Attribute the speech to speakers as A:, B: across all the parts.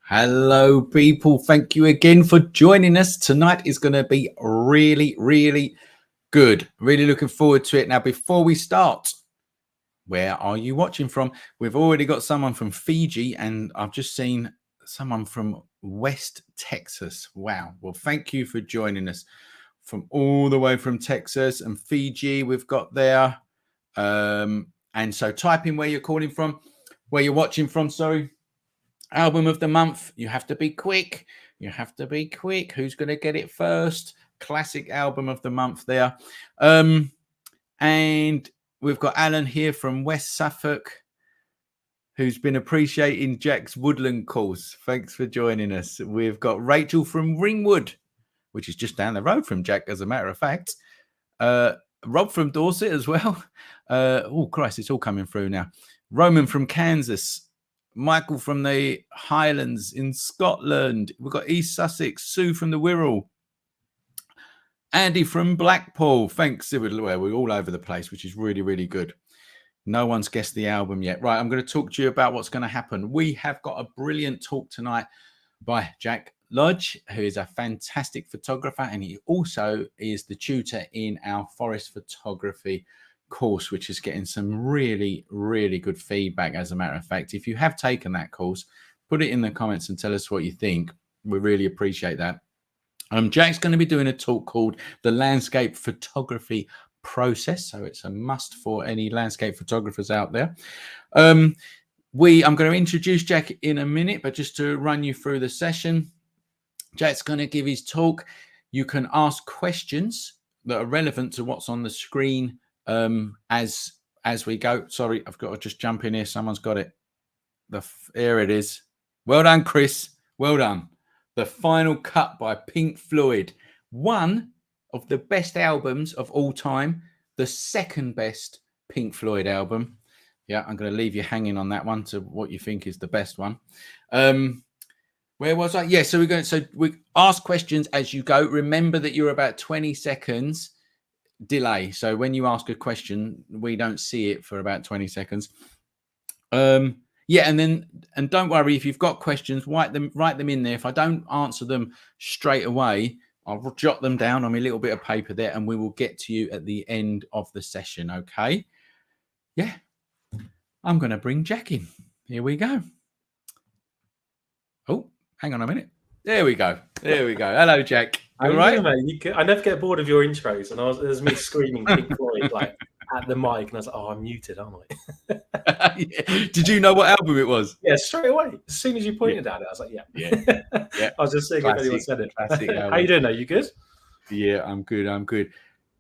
A: Hello, people. Thank you again for joining us. Tonight is going to be really, really good. Really looking forward to it. Now, before we start, where are you watching from? We've already got someone from Fiji, and I've just seen someone from West Texas. Wow. Well, thank you for joining us from all the way from Texas and Fiji. We've got there. And so type in where you're calling from, where you're watching from, sorry. Album of the month. You have to be quick. You have to be quick. Who's going to get it first? Classic album of the month there. And we've got Alan here from West Suffolk, who's been appreciating Jack's Woodland course. Thanks for joining us. We've got Rachel from Ringwood, which is just down the road from Jack, as a matter of fact. Rob from Dorset as well. Oh, Christ, it's all coming through now. Roman from Kansas. Michael from the Highlands in Scotland. We've got East Sussex. Sue from the Wirral. Andy from Blackpool. Thanks. We're all over the place, which is really, really good. No one's guessed the album yet. Right, I'm going to talk to you about what's going to happen. We have got a brilliant talk tonight by Jack Lodge, who is a fantastic photographer, and he also is the tutor in our forest photography course, which is getting some really, really good feedback. As a matter of fact, if you have taken that course, put it in the comments and tell us what you think. We really appreciate that. Jack's going to be doing a talk called The Landscape Photography Process, so it's a must for any landscape photographers out there. I'm going to introduce Jack in a minute, but just to run you through the session, Jack's going to give his talk. You can ask questions that are relevant to what's on the screen as we go. Sorry, I've got to just jump in here. Someone's got it. Here it is. Well done, Chris. Well done. The Final Cut by Pink Floyd. One of the best albums of all time. The second best Pink Floyd album. Yeah, I'm going to leave you hanging on that one to what you think is the best one. Where was I? Yeah, so we ask questions as you go. Remember that you're about 20 seconds delay, so when you ask a question we don't see it for about 20 seconds. And don't worry, if you've got questions, write them in there. If I don't answer them straight away, I'll jot them down on my little bit of paper there, and we will get to you at the end of the session. Okay, yeah, I'm going to bring Jack in. Here we go. Oh, hang on a minute. There we go. Hello, Jack.
B: All right, mate. I never get bored of your intros, and there's me screaming Pink Floyd like at the mic, and I was like, "Oh, I'm muted, aren't I?"
A: Yeah. Did you know what album it was?
B: Yeah, straight away. As soon as you pointed at it, I was like, "Yeah." I was just seeing if anyone said it. How you doing? Are you good?
A: Yeah, I'm good.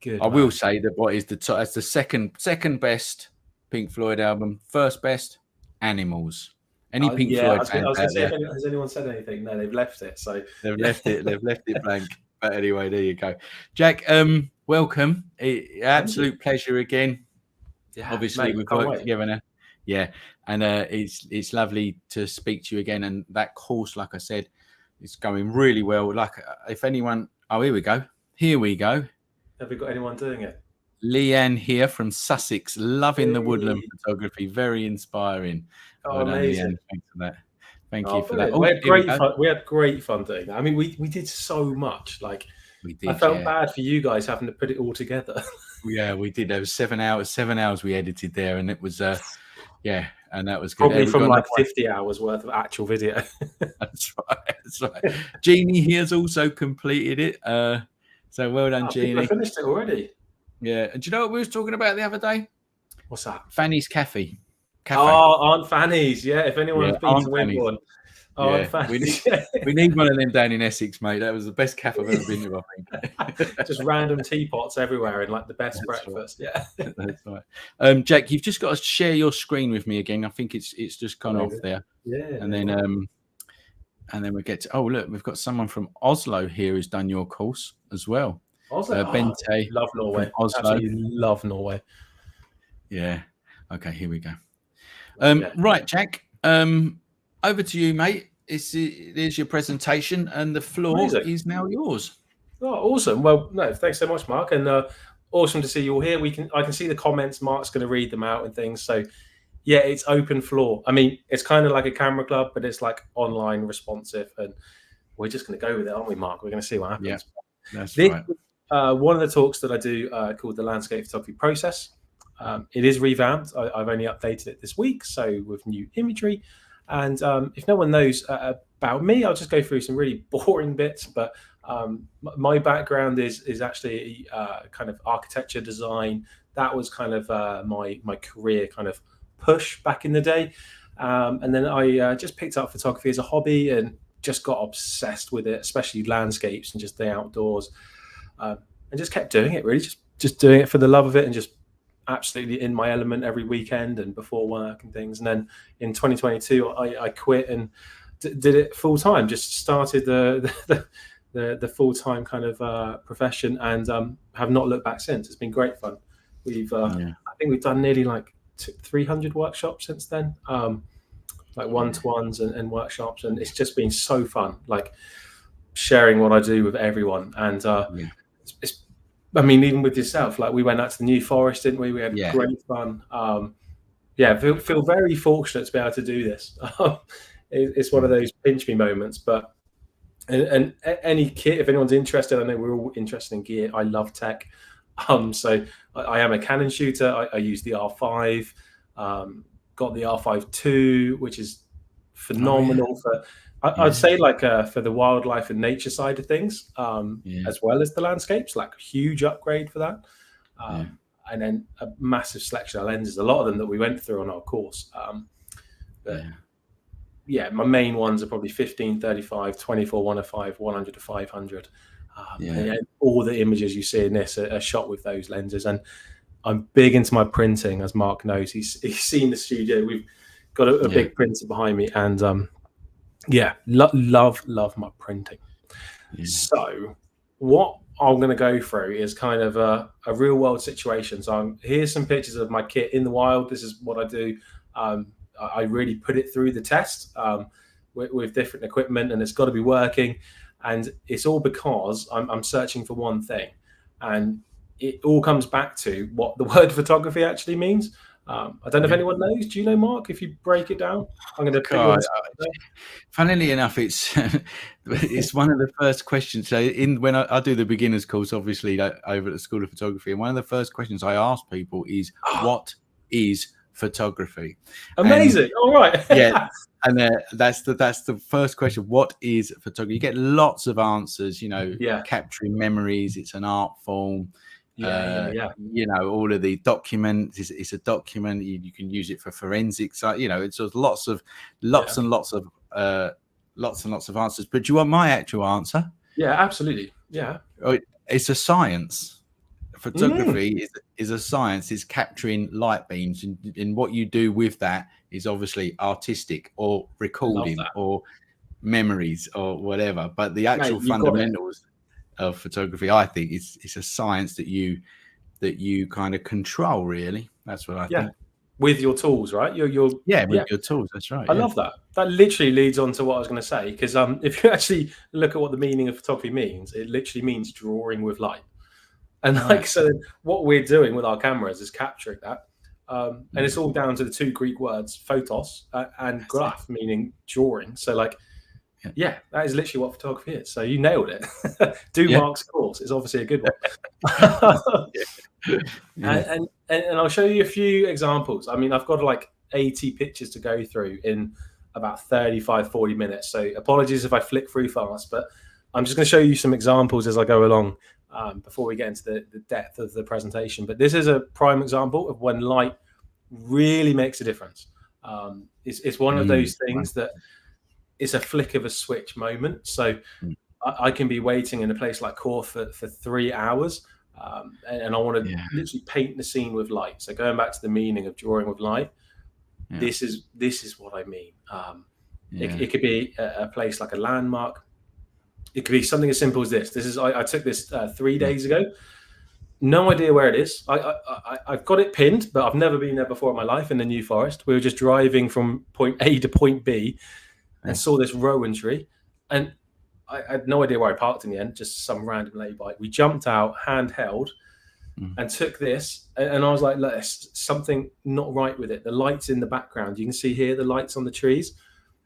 B: Good.
A: I will say that what is that's the second best Pink Floyd album. First best, Animals. Any Pink Floyd fans out there?
B: Has anyone said anything? No, they've left it. So
A: they've left it blank. But anyway, there you go, Jack. Welcome. Absolute pleasure again. Yeah, obviously we've worked together now. Yeah, and it's lovely to speak to you again. And that course, like I said, is going really well. Like, if anyone, here we go.
B: Have we got anyone doing it?
A: Leanne here from Sussex, loving the woodland photography, very inspiring.
B: Oh, amazing!
A: Thanks for that. Thank you for that.
B: We had great fun. We had great fun doing that. I mean, we did so much. Like, we did. I felt bad for you guys having to put it all together.
A: Yeah, we did. There was 7 hours. 7 hours we edited there, and it was and that was good.
B: Probably from like 50 hours worth of actual video.
A: That's right. Jeannie here's also completed it. So well done, Jeannie.
B: I finished it already.
A: Yeah. And do you know what we was talking about the other day?
B: What's that?
A: Fanny's Cafe.
B: Oh, Aunt Fanny's. Yeah. If anyone's been to Wimborne, Oh,
A: Yeah, we need one of them down in Essex, mate. That was the best cafe I've ever been to, I think.
B: Just random teapots everywhere and like the best
A: That's
B: breakfast.
A: right.
B: Yeah.
A: That's right. Jack, you've just got to share your screen with me again. I think it's just gone off there.
B: Yeah.
A: And then we get to, oh, look, we've got someone from Oslo here who's done your course as well.
B: Oslo,
A: Bente.
B: love Norway.
A: From Oslo.
B: Absolutely love Norway.
A: Yeah. Okay, here we go.
B: Yeah.
A: Right, Jack. Over to you, mate. There's your presentation, and the floor is now yours.
B: Oh, awesome. Well, no, thanks so much, Mark. And awesome to see you all here. I can see the comments. Mark's going to read them out and things. So yeah, it's open floor. I mean, it's kind of like a camera club, but it's like online responsive. And we're just going to go with it, aren't we, Mark? We're going to see what happens.
A: Yeah, that's right.
B: One of the talks that I do called the Landscape Photography Process. It is revamped. I've only updated it this week, so with new imagery. And if no one knows about me, I'll just go through some really boring bits. But my background is actually kind of architecture design. That was kind of my career kind of push back in the day. And then I just picked up photography as a hobby and just got obsessed with it, especially landscapes and just the outdoors. And just kept doing it, really, just doing it for the love of it, and just absolutely in my element every weekend and before work and things. And then in 2022, I quit and did it full time. Just started the full time kind of profession, and have not looked back since. It's been great fun. We've I think we've done nearly like 300 workshops since then, like one-to-ones and workshops, and it's just been so fun. Like sharing what I do with everyone, and it's. I mean, even with yourself, like we went out to the New Forest, didn't we? We had great fun. Feel very fortunate to be able to do this. It's one of those pinch me moments. But and any kit, if anyone's interested, I know we're all interested in gear. I love tech. So I am a Canon shooter. I use the R5. Got the R5 II, which is phenomenal for. I'd say like for the wildlife and nature side of things, as well as the landscapes, like a huge upgrade for that. And then a massive selection of lenses, a lot of them that we went through on our course. My main ones are probably 15, 35, 24, 105, 100 to 500. And all the images you see in this are shot with those lenses. And I'm big into my printing, as Mark knows. He's seen the studio. We've got a big printer behind me, and love my printing. So what I'm going to go through is kind of a real world situation. So here's some pictures of my kit in the wild. This is what I do. I really put it through the test with different equipment, and it's got to be working. And it's all because I'm searching for one thing, and it all comes back to what the word photography actually means. I don't know if anyone knows. Do you know, Mark? If you break it down, I'm going to put you on.
A: Funnily enough, it's one of the first questions. So when I do the beginners course, obviously over at the School of Photography, and one of the first questions I ask people is, "What is photography?"
B: Amazing. And, all right.
A: And that's the first question. What is photography? You get lots of answers. Capturing memories. It's an art form. All of the documents. It's a document. You can use it for forensics. It's lots and lots of answers. But do you want my actual answer?
B: Yeah, absolutely. Yeah,
A: it's a science. Photography is a science. It's capturing light beams, and what you do with that is obviously artistic or recording or memories or whatever. But the actual fundamentals of photography, I think, it's a science that you kind of control. Really, that's what I think.
B: With your tools, right? With
A: your tools. That's right.
B: I love that. That literally leads on to what I was going to say, because if you actually look at what the meaning of photography means, it literally means drawing with light. And so what we're doing with our cameras is capturing that. And it's all down to the two Greek words, photos and graph, meaning drawing. So that is literally what photography is. So you nailed it. Mark's course. It's obviously a good one. And I'll show you a few examples. I mean, I've got like 80 pictures to go through in about 35, 40 minutes. So apologies if I flick through fast, but I'm just going to show you some examples as I go along before we get into the depth of the presentation. But this is a prime example of when light really makes a difference. It's one of those things that it's a flick of a switch moment. So I can be waiting in a place like Cork for 3 hours, and I want to
A: Yeah.
B: literally paint the scene with light. So going back to the meaning of drawing with light,
A: Yeah.
B: this is what I mean.
A: Yeah.
B: It could be a place like a landmark. It could be something as simple as this. I took this 3 days ago. No idea where it is. I've got it pinned, but I've never been there before in my life in the New Forest. We were just driving from point A to point B and saw this rowan tree. And I had no idea where I parked in the end, just some random lay bike. We jumped out, handheld, and took this. And I was like, look, there's something not right with it. The lights in the background, you can see here the lights on the trees.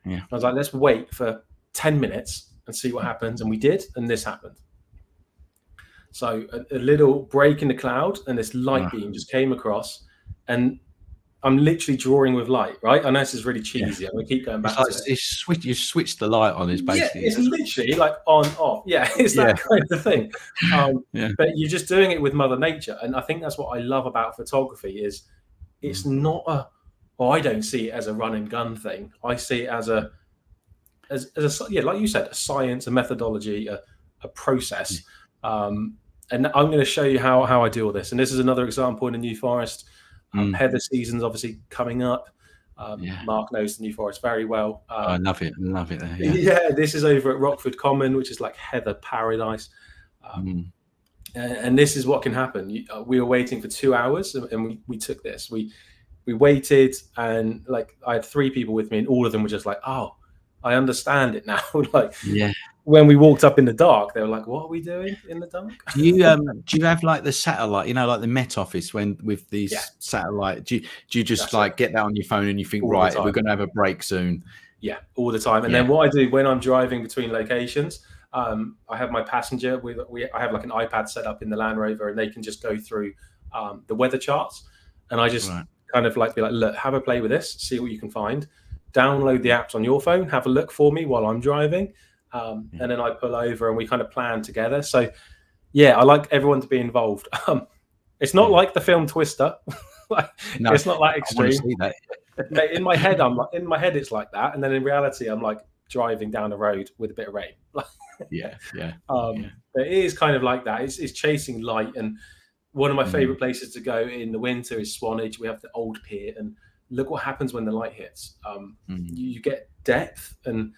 A: Yeah.
B: I was like, let's wait for 10 minutes and see what happens. And we did, and this happened. So a little break in the cloud, and this light beam just came across, and I'm literally drawing with light, right? I know this is really cheesy. I'm gonna keep going back to it.
A: You switch the light on. It's basically
B: it's literally like on off. Yeah, it's that kind of thing. But you're just doing it with Mother Nature, and I think that's what I love about photography. Is it's not a. Well, I don't see it as a run and gun thing. I see it as a like you said, a science, a methodology, a process. And I'm going to show you how I do all this. And this is another example in the New Forest. Heather season's obviously coming up. Mark knows the New Forest very well.
A: I love it. There.
B: Yeah, this is over at Rockford Common, which is like heather paradise. And this is what can happen. We were waiting for 2 hours, and we took this. We waited, and like I had 3 people with me, and all of them were just like, "Oh, I understand it now." Like, when we walked up in the dark, they were like, "What are we doing in the dark?"
A: Do you have like the satellite? You know, like the Met Office when with these satellite. Do you just get that on your phone and you think, right, we're going to have a break soon?
B: Yeah, all the time. And then what I do when I'm driving between locations, I have my passenger I have like an iPad set up in the Land Rover, and they can just go through the weather charts, and I just kind of like be like, look, have a play with this, see what you can find. Download the apps on your phone, have a look for me while I'm driving. And then I pull over and we kind of plan together. So yeah, I like everyone to be involved. It's not like the film Twister. It's not that extreme.
A: I see that.
B: In my head it's like that, and then in reality I'm like driving down the road with a bit of rain. But it is kind of like that. It's chasing light. And one of my favorite places to go in the winter is Swanage. We have the old pier, and look what happens when the light hits. You get depth and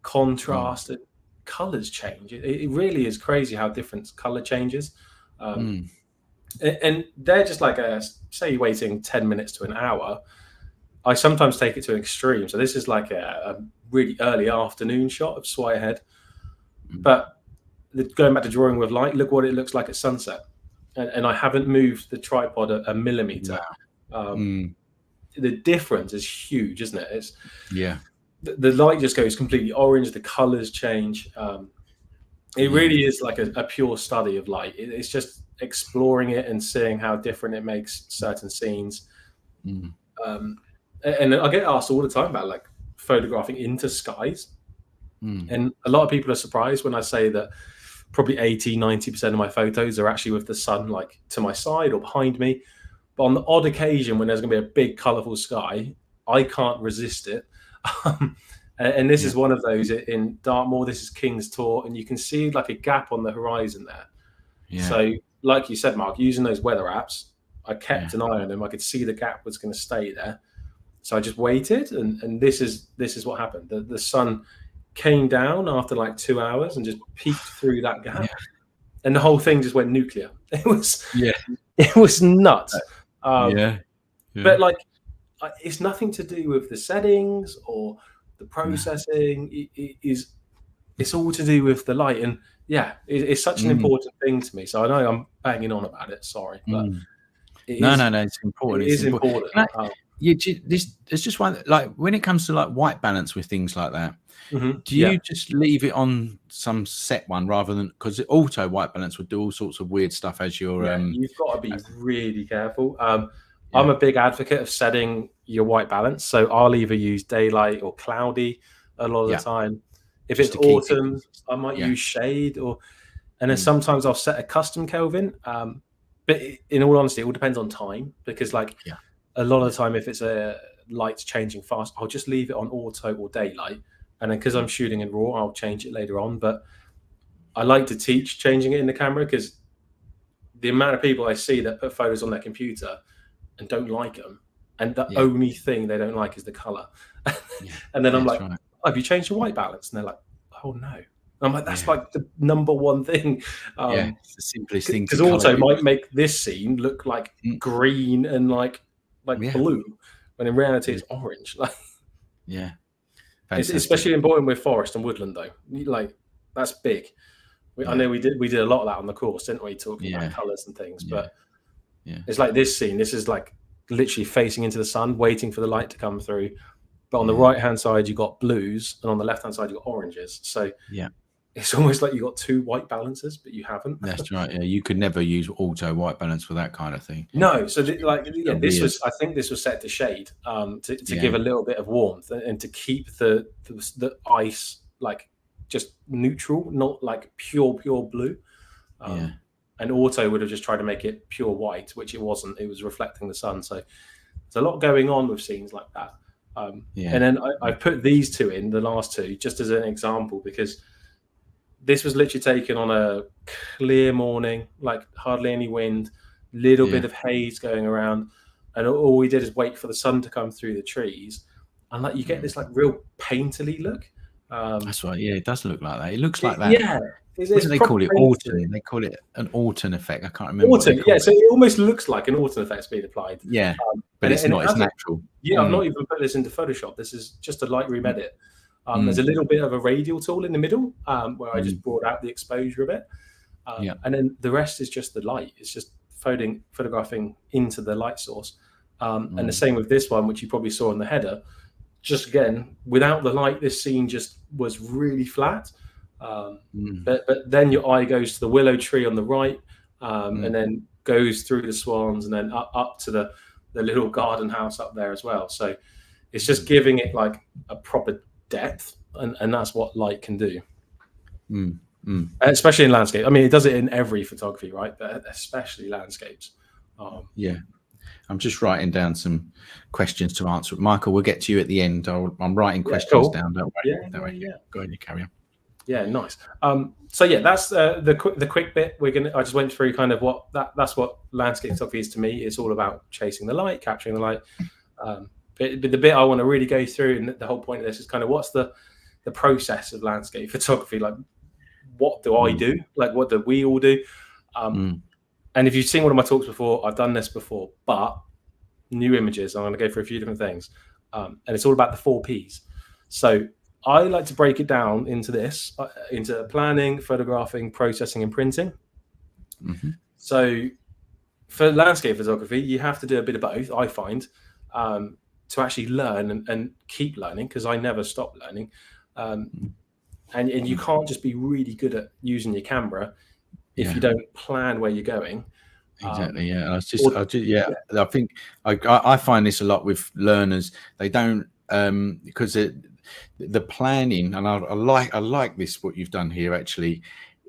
B: contrast, and colors change. It really is crazy how different color changes. And they're just like say you're waiting 10 minutes to an hour. I sometimes take it to an extreme. So this is like a really early afternoon shot of Swire Head. But going back to drawing with light, look what it looks like at sunset. And I haven't moved the tripod a millimeter. The difference is huge, isn't it? It's the light just goes completely orange. The colors change. It really is like a pure study of light. It's just exploring it and seeing how different it makes certain scenes. And I get asked all the time about like photographing into skies. And a lot of people are surprised when I say that probably 80-90% of my photos are actually with the sun like to my side or behind me. But on the odd occasion when there's going to be a big colorful sky, I can't resist it. And this is one of those in Dartmoor. This is King's Tor, and you can see like a gap on the horizon there. So like you said, Mark, using those weather apps, I kept an eye on them. I could see the gap was going to stay there. So I just waited, and this is what happened. The sun came down after like 2 hours and just peeked through that gap, and the whole thing just went nuclear. It was nuts. But like, it's nothing to do with the settings or the processing. It's all to do with the light, and it's such an important thing to me. So I know I'm banging on about it. Sorry, but
A: no, it's important.
B: It is important.
A: There's just one, like when it comes to like white balance with things like that. Do you just leave it on some set one rather than, because auto white balance would do all sorts of weird stuff as you're
B: you've got to be really careful. I'm a big advocate of setting your white balance, so I'll either use daylight or cloudy a lot of the time. If it's autumn, I might use shade, and then sometimes I'll set a custom Kelvin. But in all honesty, it all depends on time, because like a lot of the time, if it's a light's changing fast, I'll just leave it on auto or daylight, and then because I'm shooting in RAW, I'll change it later on. But I like to teach changing it in the camera, because the amount of people I see that put photos on their computer and don't like them, and the only thing they don't like is the color. And then I'm like,
A: right.
B: oh, have you changed your white balance? And they're like, oh no. And I'm like, that's like the number one thing.
A: It's the simplest thing.
B: Because auto might make this scene look like green and like blue, when in reality it's orange. Like, it's especially important with forest and woodland though. Like, that's big. I know we did a lot of that on the course, didn't we? Talking about colors and things, but it's like this scene. This is like literally facing into the sun, waiting for the light to come through. But on the right hand side, you got blues, and on the left hand side, you got oranges. So it's almost like you got two white balances, but you haven't.
A: That's right. Yeah, you could never use auto white balance for that kind of thing.
B: No. So this was, I think this was set to shade, to give a little bit of warmth and to keep the ice like just neutral, not like pure blue. And auto would have just tried to make it pure white, which it wasn't. It was reflecting the sun. So there's a lot going on with scenes like that. And then I put these two in, the last two, just as an example, because this was literally taken on a clear morning, like hardly any wind, little bit of haze going around, and all we did is wait for the sun to come through the trees, and like you get this like real painterly look.
A: That's right. Yeah, it does look like that. It looks like that.
B: Yeah.
A: What do they call it? Autumn. They call it an autumn effect. I can't remember.
B: Autumn, so it almost looks like an autumn effect's being applied.
A: Yeah, but it's not. It's natural.
B: I've not even put this into Photoshop. This is just a Lightroom edit. There's a little bit of a radial tool in the middle, where I just brought out the exposure a bit. And then the rest is just the light. It's just photographing into the light source. And the same with this one, which you probably saw in the header. Just again, without the light, this scene just was really flat. But then your eye goes to the willow tree on the right, and then goes through the swans, and then up to the little garden house up there as well. So it's just giving it like a proper depth, and that's what light can do. Especially in landscape. I mean, it does it in every photography, right? But especially landscapes.
A: I'm just writing down some questions to answer. Michael, we'll get to you at the end. I'm writing questions down. Don't worry. Go ahead, you carry on.
B: Yeah, nice. So that's the quick bit. I just went through kind of that's what landscape photography is to me. It's all about chasing the light, capturing the light. But the bit I want to really go through, and the whole point of this is kind of what's the process of landscape photography. Like, what do I do? Like, what do we all do? And if you've seen one of my talks before, I've done this before, but new images, I'm going to go for a few different things. And it's all about the 4 Ps. So I like to break it down into planning, photographing, processing, and printing. So for landscape photography, you have to do a bit of both, I find, to actually learn and keep learning, because I never stop learning. And you can't just be really good at using your camera if you don't plan where you're going.
A: Exactly. I think I find this a lot with learners. They don't because the planning, and I like this what you've done here. Actually,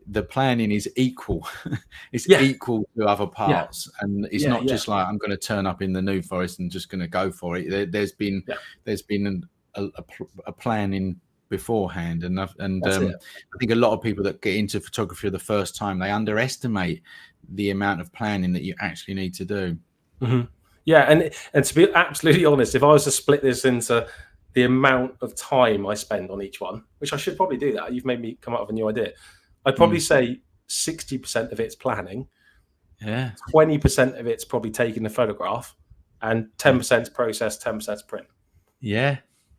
A: the planning is equal. It's equal to other parts, and it's not just like I'm going to turn up in the New Forest and just going to go for it. There's been a planning beforehand, and I think a lot of people that get into photography for the first time, they underestimate the amount of planning that you actually need to do. And
B: to be absolutely honest, if I was to split this into the amount of time I spend on each one, which I should probably do that, you've made me come up with a new idea, I'd probably say 60% of it's planning, 20% of it's probably taking the photograph, and 10% is process, 10% is print.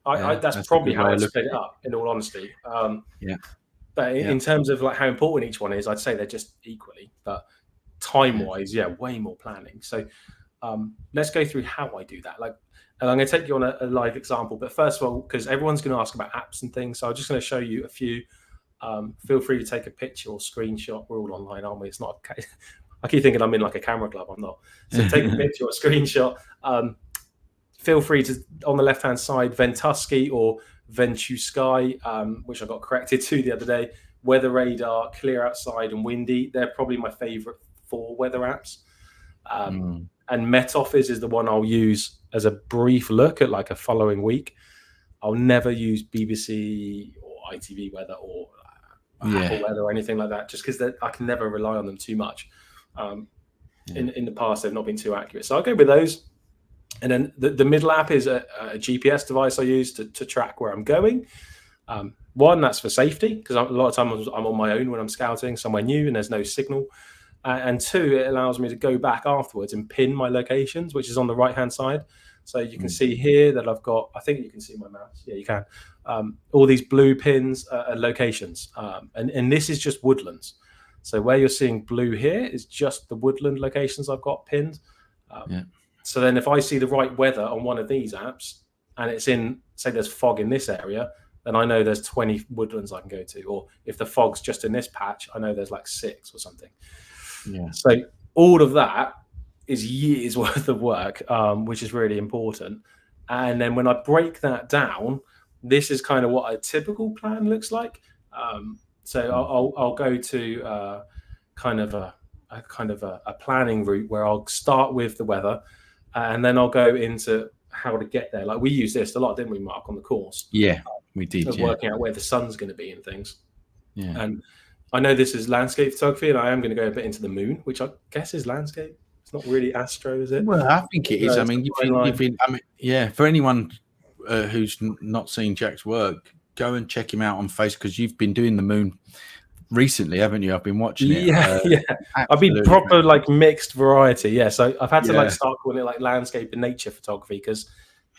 B: That's probably how I split it up, in all honesty. But in terms of like how important each one is, I'd say they're just equally. But time-wise, way more planning. So let's go through how I do that. And I'm going to take you on a live example. But first of all, because everyone's going to ask about apps and things, so I'm just going to show you a few. Feel free to take a picture or screenshot. We're all online, aren't we? It's not. I keep thinking I'm in like a camera club. I'm not. So take a picture or screenshot. Feel free to, on the left-hand side, Ventusky or Ventusky, which I got corrected to the other day. Weather radar, clear outside, and windy. They're probably my favorite 4 weather apps. And Met Office is the one I'll use as a brief look at like a following week. I'll never use BBC or ITV weather or Apple weather or anything like that, just because I can never rely on them too much. In the past, they've not been too accurate. So I'll go with those. And then the middle app is a GPS device I use to track where I'm going. One, that's for safety, because a lot of times I'm on my own when I'm scouting somewhere new and there's no signal. And two, it allows me to go back afterwards and pin my locations, which is on the right-hand side. So you can see here that I've got, I think you can see my mouse. Yeah, you can. All these blue pins are locations. And this is just woodlands. So where you're seeing blue here is just the woodland locations I've got pinned. So then if I see the right weather on one of these apps and it's in, say there's fog in this area, then I know there's 20 woodlands I can go to. Or if the fog's just in this patch, I know there's like 6 or something.
A: Yeah.
B: So all of that is years worth of work, which is really important. And then when I break that down, this is kind of what a typical plan looks like. So I'll go to kind of a planning route where I'll start with the weather, and then I'll go into how to get there. Like we use this a lot, didn't we, Mark, on the course?
A: Yeah, we did.
B: Working out where the sun's going to be and things.
A: Yeah.
B: And I know this is landscape photography, and I am going to go a bit into the moon, which I guess is landscape. It's not really astro, is it?
A: Well, I think it is. I mean, for anyone who's not seen Jack's work, go and check him out on Facebook, because you've been doing the moon recently, haven't you? I've been watching it.
B: Yeah. I've been proper like mixed variety. Yeah, so I've had to like start calling it like landscape and nature photography, because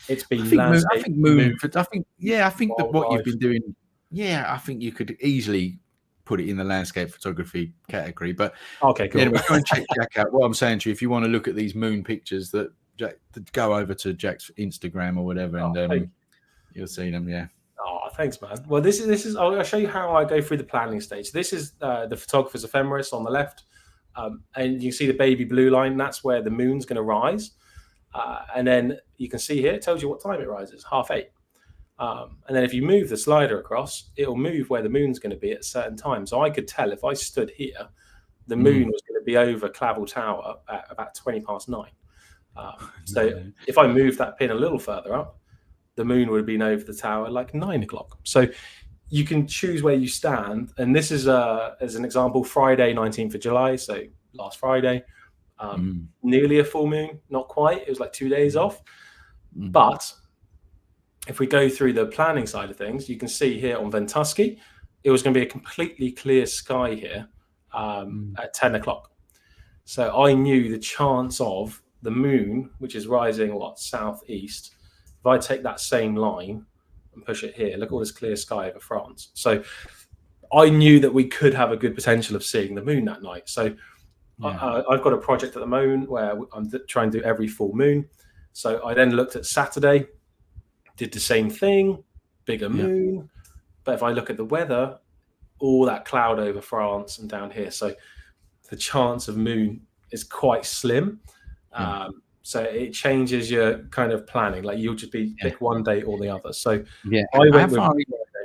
B: it's been landscape.
A: I think what you've been doing. Yeah, I think you could easily put it in the landscape photography category. But
B: okay, cool.
A: Anyway, go and check Jack out. What I'm saying to you, if you want to look at these moon pictures, that Jack, go over to Jack's Instagram or whatever, and you'll see them. Yeah.
B: Oh, thanks, man. Well, this is. I'll show you how I go through the planning stage. This is the photographer's ephemeris on the left, and you can see the baby blue line. That's where the moon's going to rise, and then you can see here it tells you what time it rises, 8:30. And then if you move the slider across, it'll move where the moon's going to be at a certain time. So I could tell if I stood here, the moon was going to be over Clavel Tower at about 9:20. So if I move that pin a little further up, the moon would have been over the tower like 9 o'clock. So you can choose where you stand. And this is, as an example, Friday, 19th of July. So last Friday, nearly a full moon, not quite. It was like 2 days off. But if we go through the planning side of things, you can see here on Ventusky, it was going to be a completely clear sky here at 10 o'clock. So I knew the chance of the moon, which is rising, southeast, if I take that same line and push it here, look at all this clear sky over France. So I knew that we could have a good potential of seeing the moon that night. So I've got a project at the moment where I'm trying to do every full moon. So I then looked at Saturday, did the same thing, bigger moon. But if I look at the weather, all that cloud over France and down here. So the chance of moon is quite slim. So it changes your kind of planning. Like you'll just pick one day or the other. So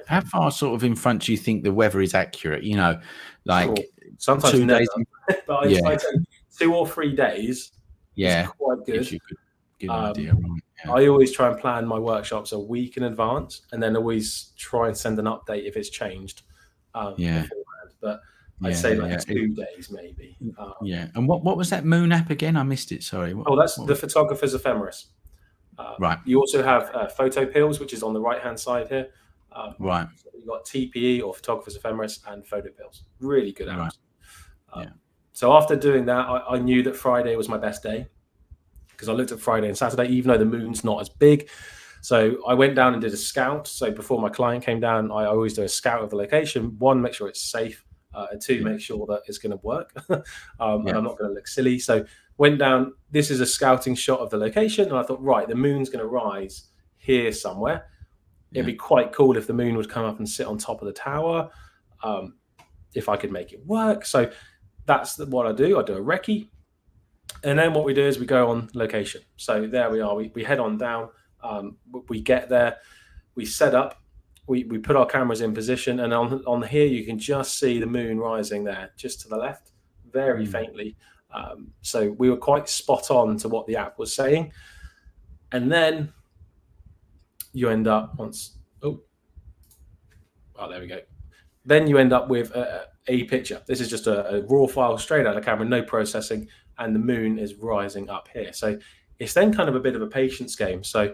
A: how far sort of in front do you think the weather is accurate? You know, like
B: sometimes 2 days, but I say 2 or 3 days.
A: Yeah,
B: is quite good.
A: Gives you good idea.
B: I always try and plan my workshops a week in advance, and then always try and send an update if it's changed. Beforehand. But I'd say 2 days maybe.
A: And what was that moon app again? I missed it. Sorry.
B: That's the photographer's ephemeris.
A: Right.
B: You also have photo pills, which is on the right-hand side here.
A: Right.
B: So you've got TPE or photographer's ephemeris and photo pills. Really good apps.
A: Right.
B: So after doing that, I knew that Friday was my best day, because I looked at Friday and Saturday, even though the moon's not as big. So I went down and did a scout. So before my client came down, I always do a scout of the location. 1, make sure it's safe. And 2, make sure that it's going to work. And I'm not going to look silly. So went down. This is a scouting shot of the location. And I thought, right, the moon's going to rise here somewhere. It'd be quite cool if the moon would come up and sit on top of the tower, if I could make it work. So that's what I do. I do a recce. And then what we do is we go on location. So there we are. We head on down. We get there. We set up. We put our cameras in position. And on here, you can just see the moon rising there, just to the left, very faintly. So we were quite spot on to what the app was saying. And then you end up there we go. Then you end up with a picture. This is just a raw file straight out of the camera, no processing, and the moon is rising up here. So it's then kind of a bit of a patience game. So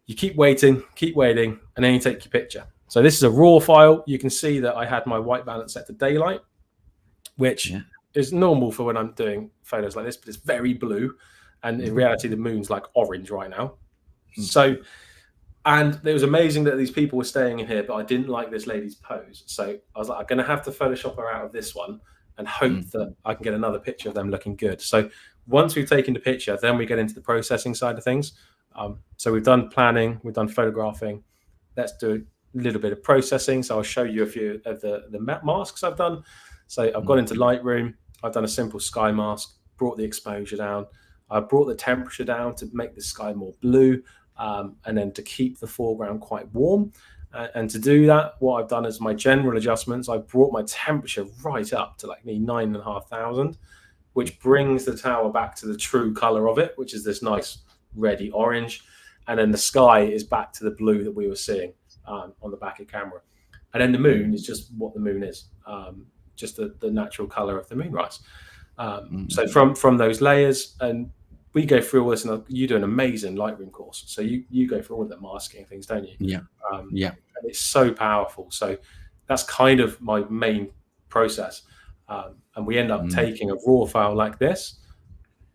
B: you keep waiting, and then you take your picture. So this is a raw file. You can see that I had my white balance set to daylight, which is normal for when I'm doing photos like this, but it's very blue. And in reality, the moon's like orange right now. So, and it was amazing that these people were staying in here, but I didn't like this lady's pose. So I was like, I'm going to have to Photoshop her out of this one and hope that I can get another picture of them looking good. So once we've taken the picture, then we get into the processing side of things. So we've done planning, we've done photographing. Let's do a little bit of processing. So I'll show you a few of the masks I've done. So I've gone into Lightroom. I've done a simple sky mask, brought the exposure down. I brought the temperature down to make the sky more blue, and then to keep the foreground quite warm. And to do that, what I've done is my general adjustments. I've brought my temperature right up to like 9,500, which brings the tower back to the true color of it, which is this nice reddy orange. And then the sky is back to the blue that we were seeing on the back of camera. And then the moon is just what the moon is, just the natural color of the moonrise. So from those layers, and we go through all this, and you do an amazing Lightroom course. So you go through all the masking things, don't you?
A: Yeah.
B: And it's so powerful. So that's kind of my main process. And we end up taking a raw file like this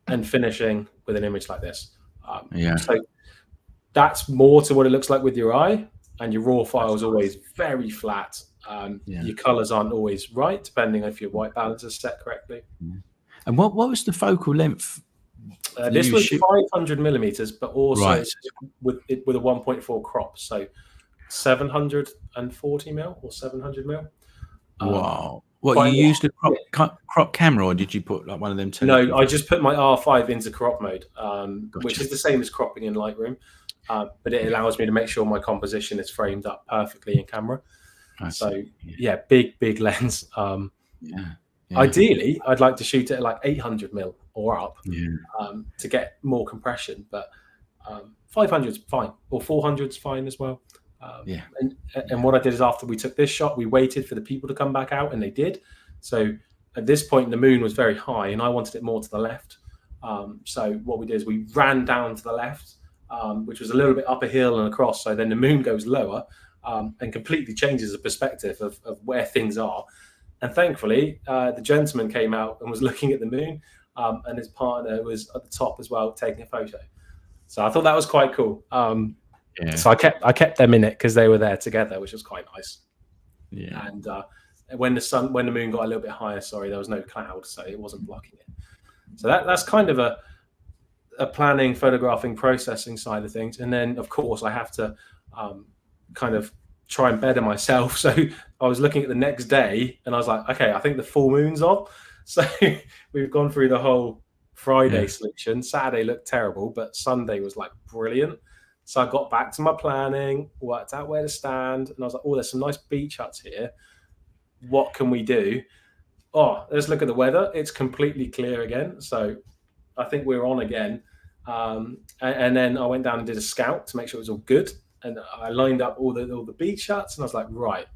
B: and finishing with an image like this. So that's more to what it looks like with your eye, and your raw file is always very flat. Your colors aren't always right, depending if your white balance is set correctly.
A: And what was the focal length?
B: This was 500 millimeters, but also with a 1.4 crop, so 740 mil or 700 mil.
A: Wow! What, you used a crop camera, or did you put like one of them?
B: No, I just put my R5 into crop mode, which is the same as cropping in Lightroom, but it allows me to make sure my composition is framed up perfectly in camera. So big lens. Ideally, I'd like to shoot it at like 800 mil or up to get more compression, but 500 is fine, or 400 is fine as well. And what I did is, after we took this shot, we waited for the people to come back out, and they did. So at this point, the moon was very high, and I wanted it more to the left. So what we did is we ran down to the left, which was a little bit up a hill and across. So then the moon goes lower and completely changes the perspective of where things are. And thankfully, the gentleman came out and was looking at the moon, and his partner was at the top as well, taking a photo. So I thought that was quite cool. So I kept them in it because they were there together, which was quite nice. And when the moon got a little bit higher, there was no cloud, so it wasn't blocking it. So that's kind of a planning, photographing, processing side of things. And then, of course, I have to kind of try and better myself. So I was looking at the next day, and I was like, okay, I think the full moon's on. So we've gone through the whole Friday selection. Saturday looked terrible, but Sunday was like brilliant. So I got back to my planning, worked out where to stand, and I was like, oh, there's some nice beach huts here. What can we do? Oh, let's look at the weather. It's completely clear again. So I think we're on again. And then I went down and did a scout to make sure it was all good. And I lined up all the beach huts, and I was like, right,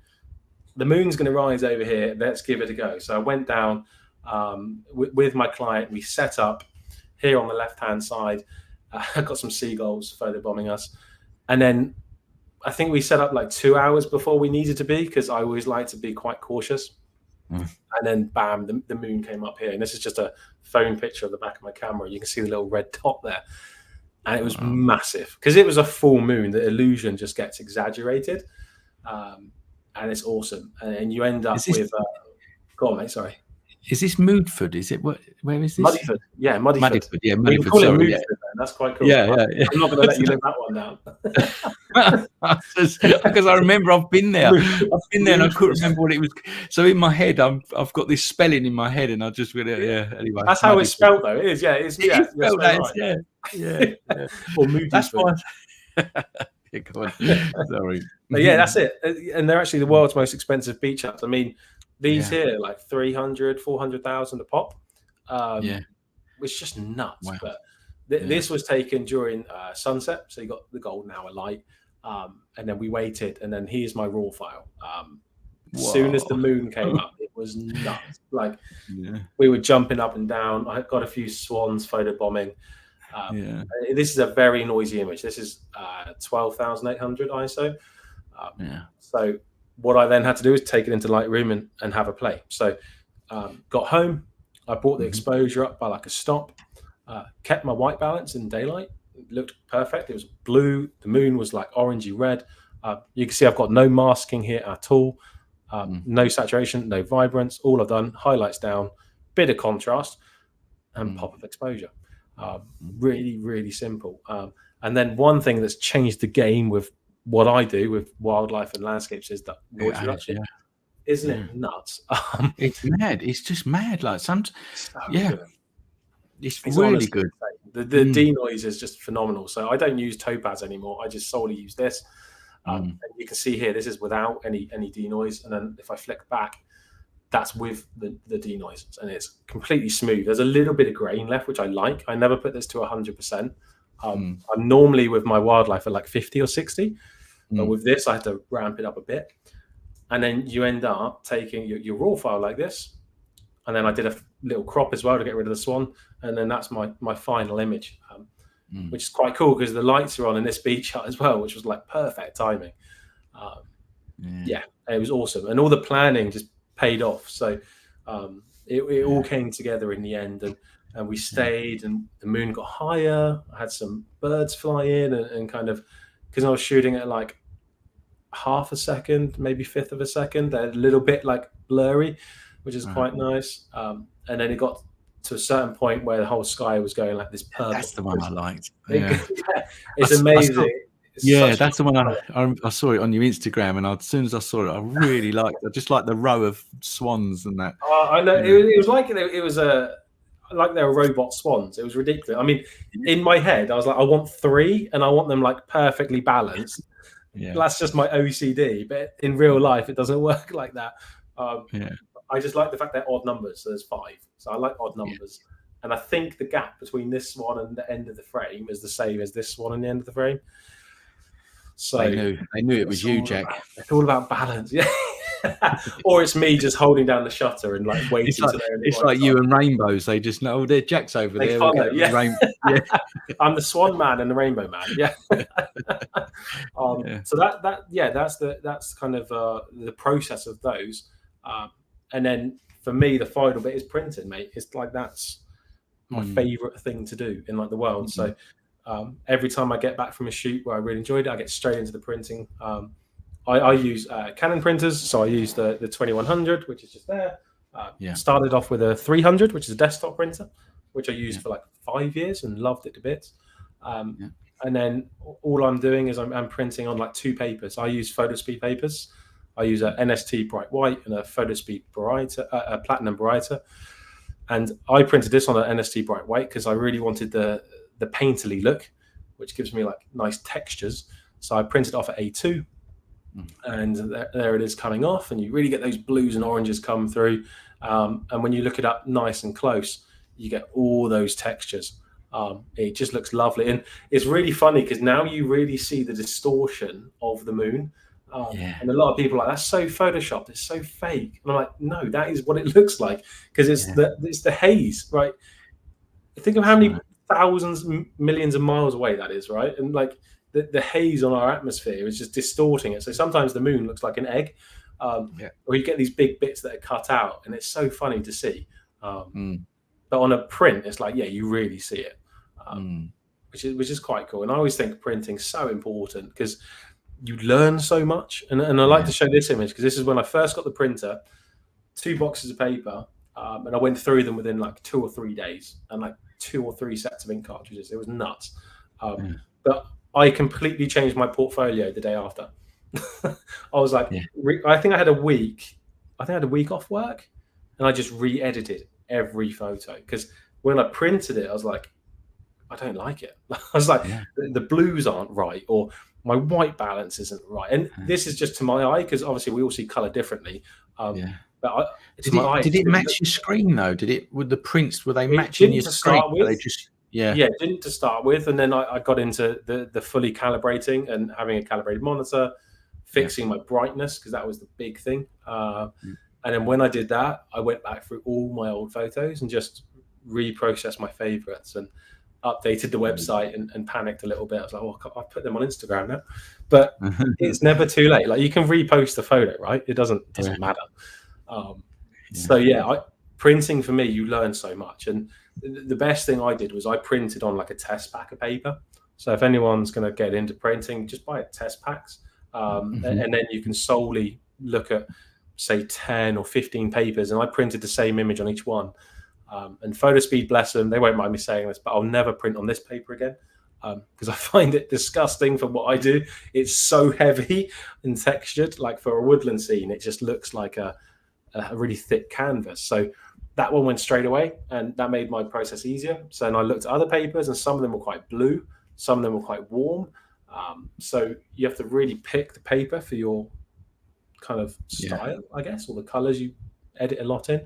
B: the moon's going to rise over here. Let's give it a go. So I went down with my client. We set up here on the left-hand side. I got some seagulls photobombing us. And then I think we set up like 2 hours before we needed to be, because I always like to be quite cautious. And then bam, the moon came up here. And this is just a phone picture of the back of my camera. You can see the little red dot there. And it was massive because it was a full moon. The illusion just gets exaggerated, and it's awesome. And you end up with go on, mate. Sorry.
A: Is this Moodford? Is it where is this?
B: Muddyford. Yeah, Muddyford.
A: Yeah,
B: we can call it Moodford. That's quite cool.
A: Yeah.
B: I'm not going to let you live that one down.
A: Because I remember I've been there. And I couldn't remember what it was. So in my head, I've got this spelling in my head, and I just really anyway.
B: That's how it's spelled, though. It is. Yeah, it's
A: spelled that. Yeah.
B: Or Moodford.
A: That's fine. Go on. Sorry.
B: But yeah, that's it. And they're actually the world's most expensive beach huts. I mean, these here, like 300, 400,000 a pop. It's just nuts. Wow. But this was taken during sunset, so you got the golden hour light. And then we waited, and then here's my raw file. As soon as the moon came up, it was nuts. Like we were jumping up and down. I got a few swans photobombing. This is a very noisy image. This is 12,800 ISO. So what I then had to do is take it into Lightroom and have a play. So got home, I brought the exposure up by like a stop, kept my white balance in daylight. It looked perfect. It was blue. The moon was like orangey red. You can see I've got no masking here at all. No saturation, no vibrance. All I've done, highlights down, bit of contrast, and pop of exposure. Really, really simple. And then one thing that's changed the game with what I do with wildlife and landscapes is that noise reduction. Isn't it nuts?
A: It's mad. It's just mad. Like it's really good.
B: The denoise is just phenomenal. So I don't use Topaz anymore. I just solely use this. And you can see here, this is without any denoise. And then if I flick back, that's with the denoise, and it's completely smooth. There's a little bit of grain left, which I like. I never put this to 100%. I'm normally with my wildlife at like 50 or 60. But with this, I had to ramp it up a bit. And then you end up taking your raw file like this. And then I did a little crop as well to get rid of the swan. And then that's my final image, which is quite cool because the lights are on in this beach shot as well, which was like perfect timing. It was awesome. And all the planning just paid off. So it all came together in the end. And we stayed, and the moon got higher. I had some birds fly in and kind of, because I was shooting at like half a second, maybe fifth of a second. They're a little bit like blurry, which is quite nice. And then it got to a certain point where the whole sky was going like this purple.
A: That's the one I liked.
B: It's amazing.
A: That's the one I saw it on your Instagram, and as soon as I saw it, I really liked it. I just like the row of swans and that.
B: I know it was like it was like they were robot swans. It was ridiculous. I mean, in my head, I was like, I want 3, and I want them like perfectly balanced. That's just my OCD, but in real life, it doesn't work like that. I just like the fact they're odd numbers. So there's 5. So I like odd numbers. And I think the gap between this swan and the end of the frame is the same as this swan and the end of the frame. So
A: they knew it was you, Jack.
B: It's all about balance. Or it's me just holding down the shutter and like waiting.
A: It's like you and rainbows. They just know, they're Jack's over there.
B: Follow, I'm the swan man and the rainbow man. So that's kind of the process of those. And then for me, the final bit is printing, mate. It's like that's my favorite thing to do in like the world. So every time I get back from a shoot where I really enjoyed it, I get straight into the printing. I use Canon printers, so I use the 2100, which is just there. Started off with a 300, which is a desktop printer, which I used for like 5 years and loved it to bits. And then all I'm doing is I'm printing on like 2 papers. I use PhotoSpeed papers. I use a NST Bright White and a PhotoSpeed a Platinum Baryta. And I printed this on an NST Bright White because I really wanted the painterly look, which gives me like nice textures. So I printed off at A2. And there it is coming off, and you really get those blues and oranges come through. And when you look it up nice and close, you get all those textures. It just looks lovely. And it's really funny because now you really see the distortion of the moon. And a lot of people are like, that's so photoshopped, it's so fake. And I'm like, no, that is what it looks like, because it's the haze, right? Think of how many thousands, millions of miles away that is, right? And like the haze on our atmosphere is just distorting it. So sometimes the moon looks like an egg, or you get these big bits that are cut out, and it's so funny to see. But on a print, it's like, you really see it, which is quite cool. And I always think printing's so important because you learn so much. And I like to show this image because this is when I first got the printer, 2 boxes of paper, and I went through them within like 2 or 3 days, and like 2 or 3 sets of ink cartridges. It was nuts. But I completely changed my portfolio the day after. I was like, I think I had a week off work, and I just re-edited every photo because when I printed it, I was like, I don't like it. I was like, the blues aren't right, or my white balance isn't right. And this is just to my eye, because obviously we all see color differently. But
A: did it match your screen though? With the prints, were they matching your screen?
B: Yeah, didn't to start with, and then I got into the fully calibrating and having a calibrated monitor, fixing my brightness because that was the big thing. And then when I did that, I went back through all my old photos and just reprocessed my favorites and updated the website and panicked a little bit. I was like, oh, I'll put them on Instagram now. But it's never too late. Like, you can repost the photo, right? It doesn't matter. So yeah, printing for me, you learn so much. And the best thing I did was I printed on like a test pack of paper. So if anyone's going to get into printing, just buy test packs. And then you can solely look at, say, 10 or 15 papers. And I printed the same image on each one. And PhotoSpeed, bless them, they won't mind me saying this, but I'll never print on this paper again because I find it disgusting for what I do. It's so heavy and textured. Like for a woodland scene, it just looks like a really thick canvas. So that one went straight away, and that made my process easier. So then I looked at other papers, and some of them were quite blue, some of them were quite warm. So you have to really pick the paper for your kind of style, I guess, or the colors you edit a lot in.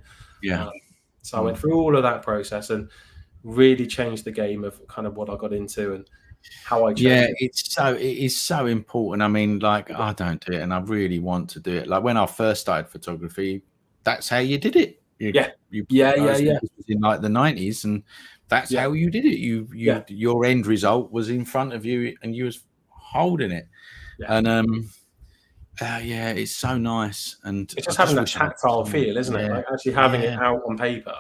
B: So I went through all of that process and really changed the game of kind of what I got into and how I changed.
A: It is so important. I mean, like, I don't do it, and I really want to do it. Like when I first started photography, that's how you did it. This was in like the 90s, and that's how you did it. Your end result was in front of you, and you was holding it. And it's so nice. And
B: it's just having that tactile feel, isn't it? Like actually having it out on paper.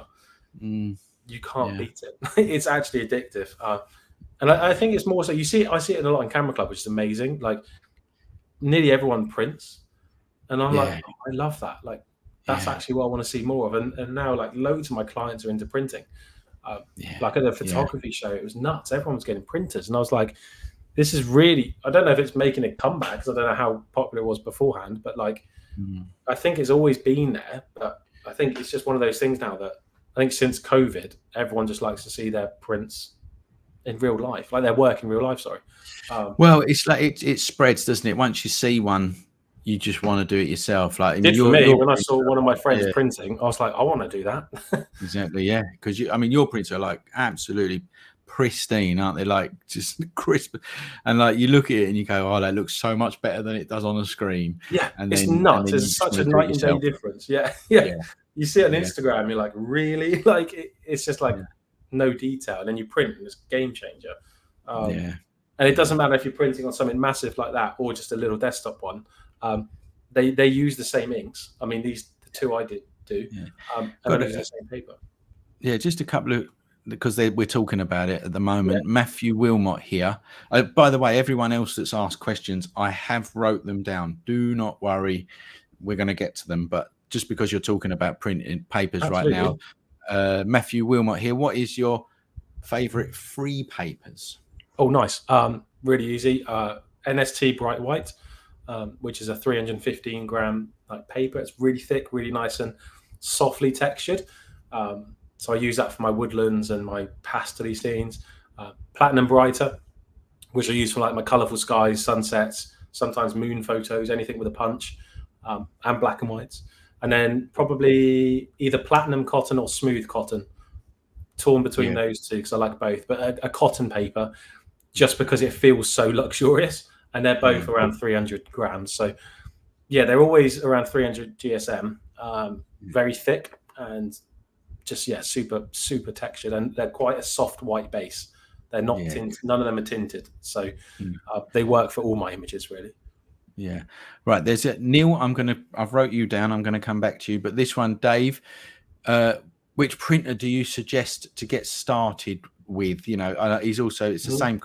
B: You can't beat it. It's actually addictive. And I think it's more so I see it a lot in Camera Club, which is amazing. Like nearly everyone prints, and I'm like, oh, I love that. Like that's actually what I want to see more of. And now like loads of my clients are into printing. Like at the photography show, it was nuts. Everyone was getting printers, and I was like, this is really, I don't know if it's making a comeback because I don't know how popular it was beforehand, but like, I think it's always been there. But I think it's just one of those things now that I think since COVID, everyone just likes to see their prints in real life, like their work in real life. Sorry.
A: Well, it's like it spreads, doesn't it? Once you see one, you just want to do it yourself. Like
B: for me, when I saw one of my friends printing, I was like, I want to do that.
A: Exactly, yeah. Because your prints are like absolutely pristine, aren't they? Like just crisp, and like you look at it and you go, oh, that looks so much better than it does on the screen.
B: And it's nuts. It's such a night and day difference. You see it on Instagram, you're like, really? Like it's just like no detail, and then you print and it's a game changer. And it doesn't matter if you're printing on something massive like that or just a little desktop one. They use the same inks. I mean, the two I do, and they use the same paper.
A: Yeah, just a couple of, because we're talking about it at the moment. Matthew Wilmot here. By the way, everyone else that's asked questions, I have wrote them down. Do not worry, we're going to get to them. But just because you're talking about printing papers right now, Matthew Wilmot here. What is your favourite free papers?
B: Oh, nice. Really easy. NST Bright White, which is a 315 gram like paper. It's really thick, really nice and softly textured. So I use that for my woodlands and my pastel scenes. Platinum Brighter, which I use for like my colourful skies, sunsets, sometimes moon photos, anything with a punch, and black and whites. And then probably either platinum cotton or smooth cotton, torn between those two because I like both. But a cotton paper, just because it feels so luxurious, and they're both around 300 grams. So yeah, they're always around 300 GSM, very thick and just super textured, and they're quite a soft white base. They're not tinted. None of them are tinted, so they work for all my images really.
A: Yeah, right. There's Neil. I've wrote you down. I'm gonna come back to you, but this one, Dave. Which printer do you suggest to get started with? He's also, it's the same.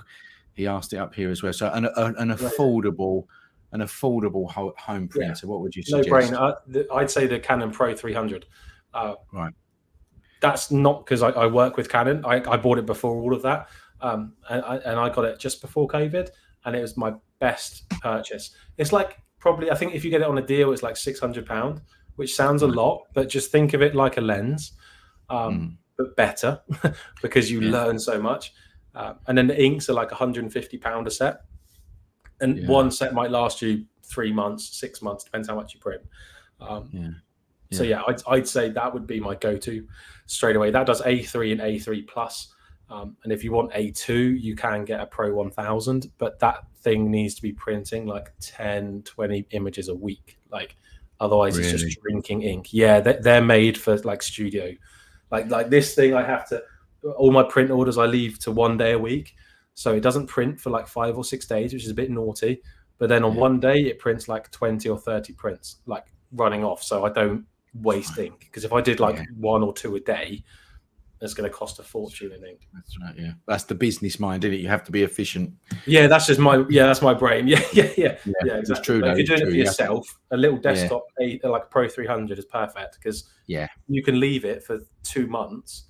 A: He asked it up here as well. So an affordable home printer. What would you suggest?
B: No brainer. I'd say the Canon Pro 300.
A: Right.
B: That's not because I work with Canon. I bought it before all of that, and I got it just before COVID, and it was my best purchase. It's like probably, I think if you get it on a deal, it's like £600, which sounds a lot, but just think of it like a lens, but better because you learn so much. And then the inks are like £150 a set, and one set might last you 3 months, 6 months, depends how much you print. So I'd say that would be my go-to straight away. That does A3 and A3 plus. And if you want A2, you can get a Pro 1000, but that thing needs to be printing like 10, 20 images a week. Like, otherwise it's just
A: Really?
B: drinking ink. Yeah, they're made for like studio. Like this thing, I have to, all my print orders I leave to 1 day a week. So it doesn't print for like 5 or 6 days, which is a bit naughty. But then on 1 day, it prints like 20 or 30 prints, like running off. So I don't waste ink. Because if I did like 1 or 2 a day, it's going to cost a fortune in ink.
A: That's right. Yeah, that's the business mind, isn't it? You have to be efficient.
B: Yeah, that's just that's my brain. Yeah, exactly.
A: It's true.
B: Like, if you're doing it for
A: You
B: yourself, a little desktop, like a Pro 300 is perfect, because you can leave it for 2 months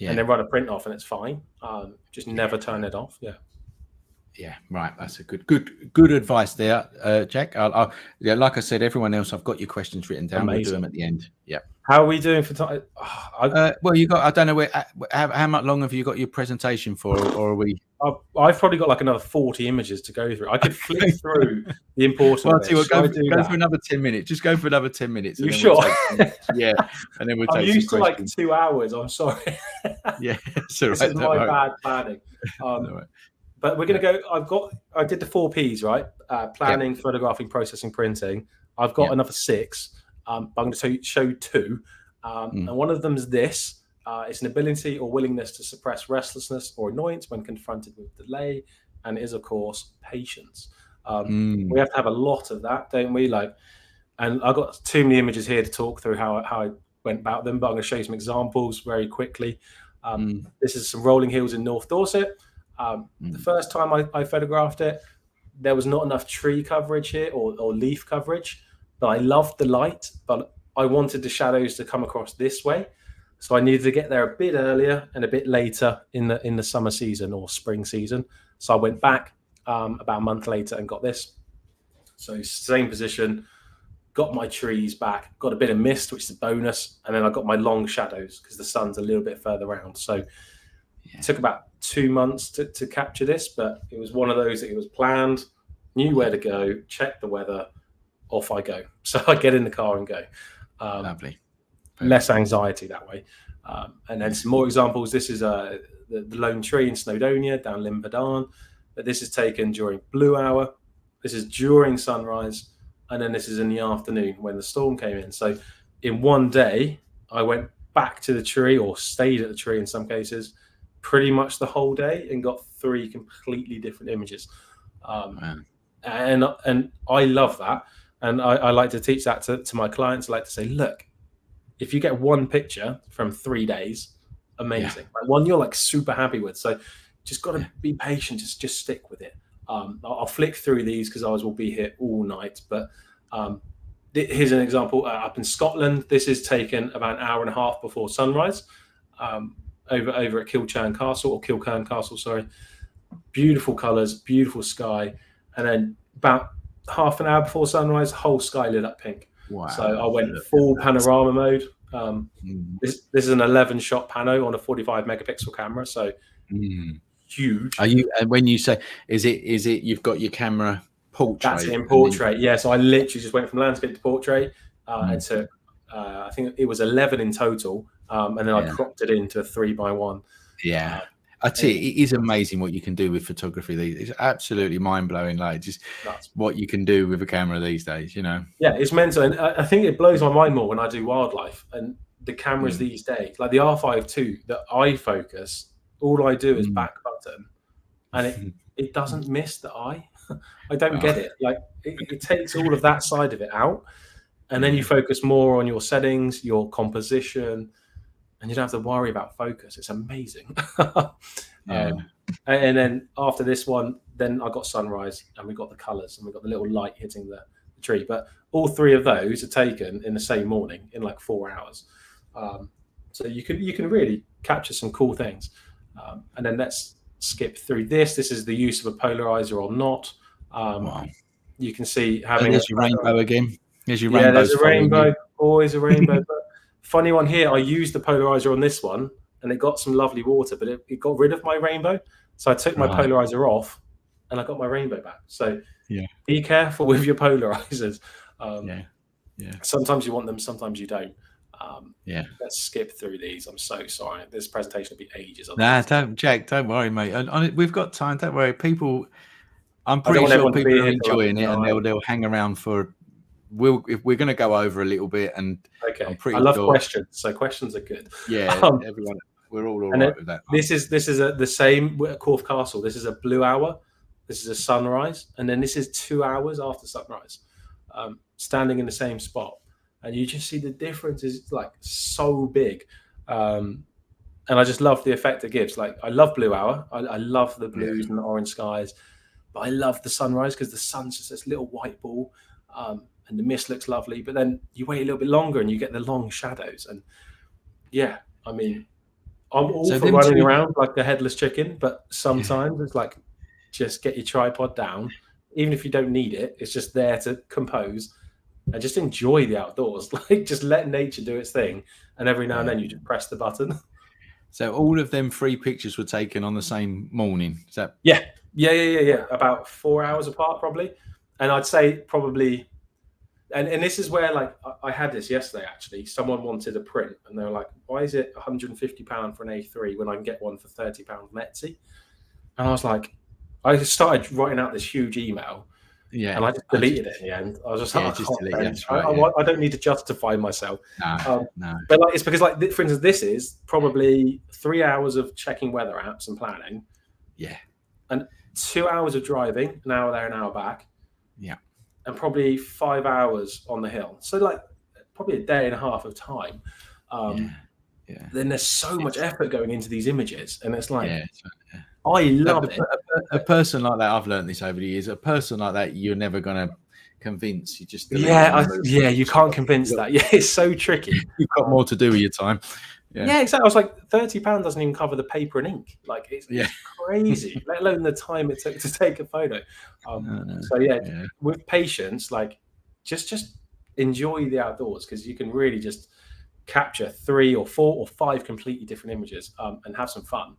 B: and then run a print off and it's fine. Just never turn it off.
A: Yeah, right. That's a good advice there, Jack. Like I said, everyone else, I've got your questions written down. We'll do them at the end. Yeah.
B: How are we doing for time?
A: Well, you got. I don't know how much long have you got your presentation for, or are we?
B: I've probably got like another 40 images to go through. I could flick through the important.
A: Well, see, go for another 10 minutes. Just go for another 10 minutes.
B: You sure?
A: Yeah, and then we'll take.
B: I'm used to like 2 hours. I'm sorry.
A: Yeah,
B: this is my bad planning. But we're going to go. I did the 4 Ps, right? Planning, photographing, processing, printing. I've got another 6. I'm going to show 2. And one of them is this. It's an ability or willingness to suppress restlessness or annoyance when confronted with delay. And it is, of course, patience. We have to have a lot of that, don't we? And I've got too many images here to talk through how I went about them, but I'm going to show you some examples very quickly. This is some rolling hills in North Dorset. The first time I photographed it, there was not enough tree coverage here or leaf coverage, but I loved the light, but I wanted the shadows to come across this way. So I needed to get there a bit earlier and a bit later in the summer season or spring season. So I went back about a month later and got this. So same position, got my trees back, got a bit of mist, which is a bonus. And then I got my long shadows because the sun's a little bit further around. So it took about 2 months to capture this, but it was one of those that it was planned, knew where to go, check the weather, off I go. So I get in the car and go.
A: Lovely.
B: Less anxiety that way. And then some more examples. This is the lone tree in Snowdonia down Limbadan. But this is taken during blue hour. This is during sunrise. And then this is in the afternoon when the storm came in. So in 1 day, I went back to the tree or stayed at the tree in some cases pretty much the whole day and got 3 completely different images. And I love that. And I like to teach that to my clients. I like to say, look, if you get 1 picture from 3 days, amazing. Like one you're like super happy with. So just got to be patient. Just stick with it. I'll flick through these because ours will be here all night. But here's an example up in Scotland. This is taken about an hour and a half before sunrise. Over at Kilchurn Castle, sorry. Beautiful colours, beautiful sky. And then about half an hour before sunrise, the whole sky lit up pink.
A: Wow.
B: So I went full panorama mode. This is an 11-shot pano on a 45 megapixel camera. So huge.
A: Are you, and when you say, is it you've got your camera portrait?
B: That's in portrait. Yeah. So I literally just went from landscape to portrait and took, I think it was 11 in total. And then I cropped it into a 3x1.
A: Yeah. I tell you, it is amazing what you can do with photography. It's absolutely mind-blowing, like just what you can do with a camera these days, you know.
B: Yeah, it's mental. And I think it blows my mind more when I do wildlife and the cameras these days, like the R5 II that I focus, all I do is back button and it doesn't miss the eye. I don't get it. Like it takes all of that side of it out and then you focus more on your settings, your composition, and you don't have to worry about focus. It's amazing. And then after this one, then I got sunrise and we got the colours and we got the little light hitting the tree. But all 3 of those are taken in the same morning in like 4 hours. So you can really capture some cool things. And then let's skip through this. This is the use of a polarizer or not. You can see having
A: there's your rainbow again. There's your rainbow.
B: There's a rainbow. Always a rainbow. But funny one here, I used the polarizer on this one and it got some lovely water, but it got rid of my rainbow. So I took my polarizer off and I got my rainbow back. So be careful with your polarizers. Sometimes you want them, sometimes you don't. Let's skip through these. I'm so sorry. This presentation will be ages.
A: Nah, Jack, don't worry, mate. And we've got time. Don't worry. People, I'm
B: I don't
A: pretty
B: want
A: sure
B: everyone to be
A: people are
B: here till, like,
A: enjoying it, and
B: 9.
A: they'll hang around for. If we're going to go over a little bit, and
B: Okay.
A: I'm pretty
B: I love
A: sure.
B: questions, so questions are good.
A: Yeah, everyone, we're all
B: And
A: right with that.
B: this is the same at Corfe Castle. This is a blue hour. This is a sunrise, and then this is 2 hours after sunrise, standing in the same spot, and you just see the difference is like so big. And I just love the effect it gives. Like, I love blue hour. I love the blues and the orange skies, but I love the sunrise because the sun's just this little white ball, and the mist looks lovely. But then you wait a little bit longer and you get the long shadows. And yeah, I mean, I'm all for running around like the headless chicken, but sometimes it's like, just get your tripod down. Even if you don't need it, it's just there to compose and just enjoy the outdoors. Like, just let nature do its thing. And every now and then you just press the button.
A: So all of them 3 pictures were taken on the same morning. Is that?
B: Yeah. About 4 hours apart, probably. And I'd say probably, and this is where, like, I had this yesterday, actually. Someone wanted a print, and they were like, why is it £150 for an A3 when I can get one for £30 on Etsy? And I was like, I started writing out this huge email. Yeah, and I just deleted it in the end. I was just like, I don't need to justify myself.
A: No.
B: But like, it's because, like, for instance, this is probably 3 hours of checking weather apps and planning.
A: Yeah.
B: And 2 hours of driving, an hour there, an hour back.
A: Yeah.
B: And probably 5 hours on the hill. So, like, probably a day and a half of time. Then there's so much effort going into these images, and it's like, I love it.
A: A person like that, I've learned this over the years. A person like that, you're never going to convince. You just
B: you can't convince that. Yeah, it's so tricky.
A: You've got more to do with your time.
B: Yeah, exactly. I was like, £30 doesn't even cover the paper and ink. Like, it's crazy. Let alone the time it took to take a photo. With patience, like, just enjoy the outdoors, because you can really just capture 3 or 4 or 5 completely different images, and have some fun.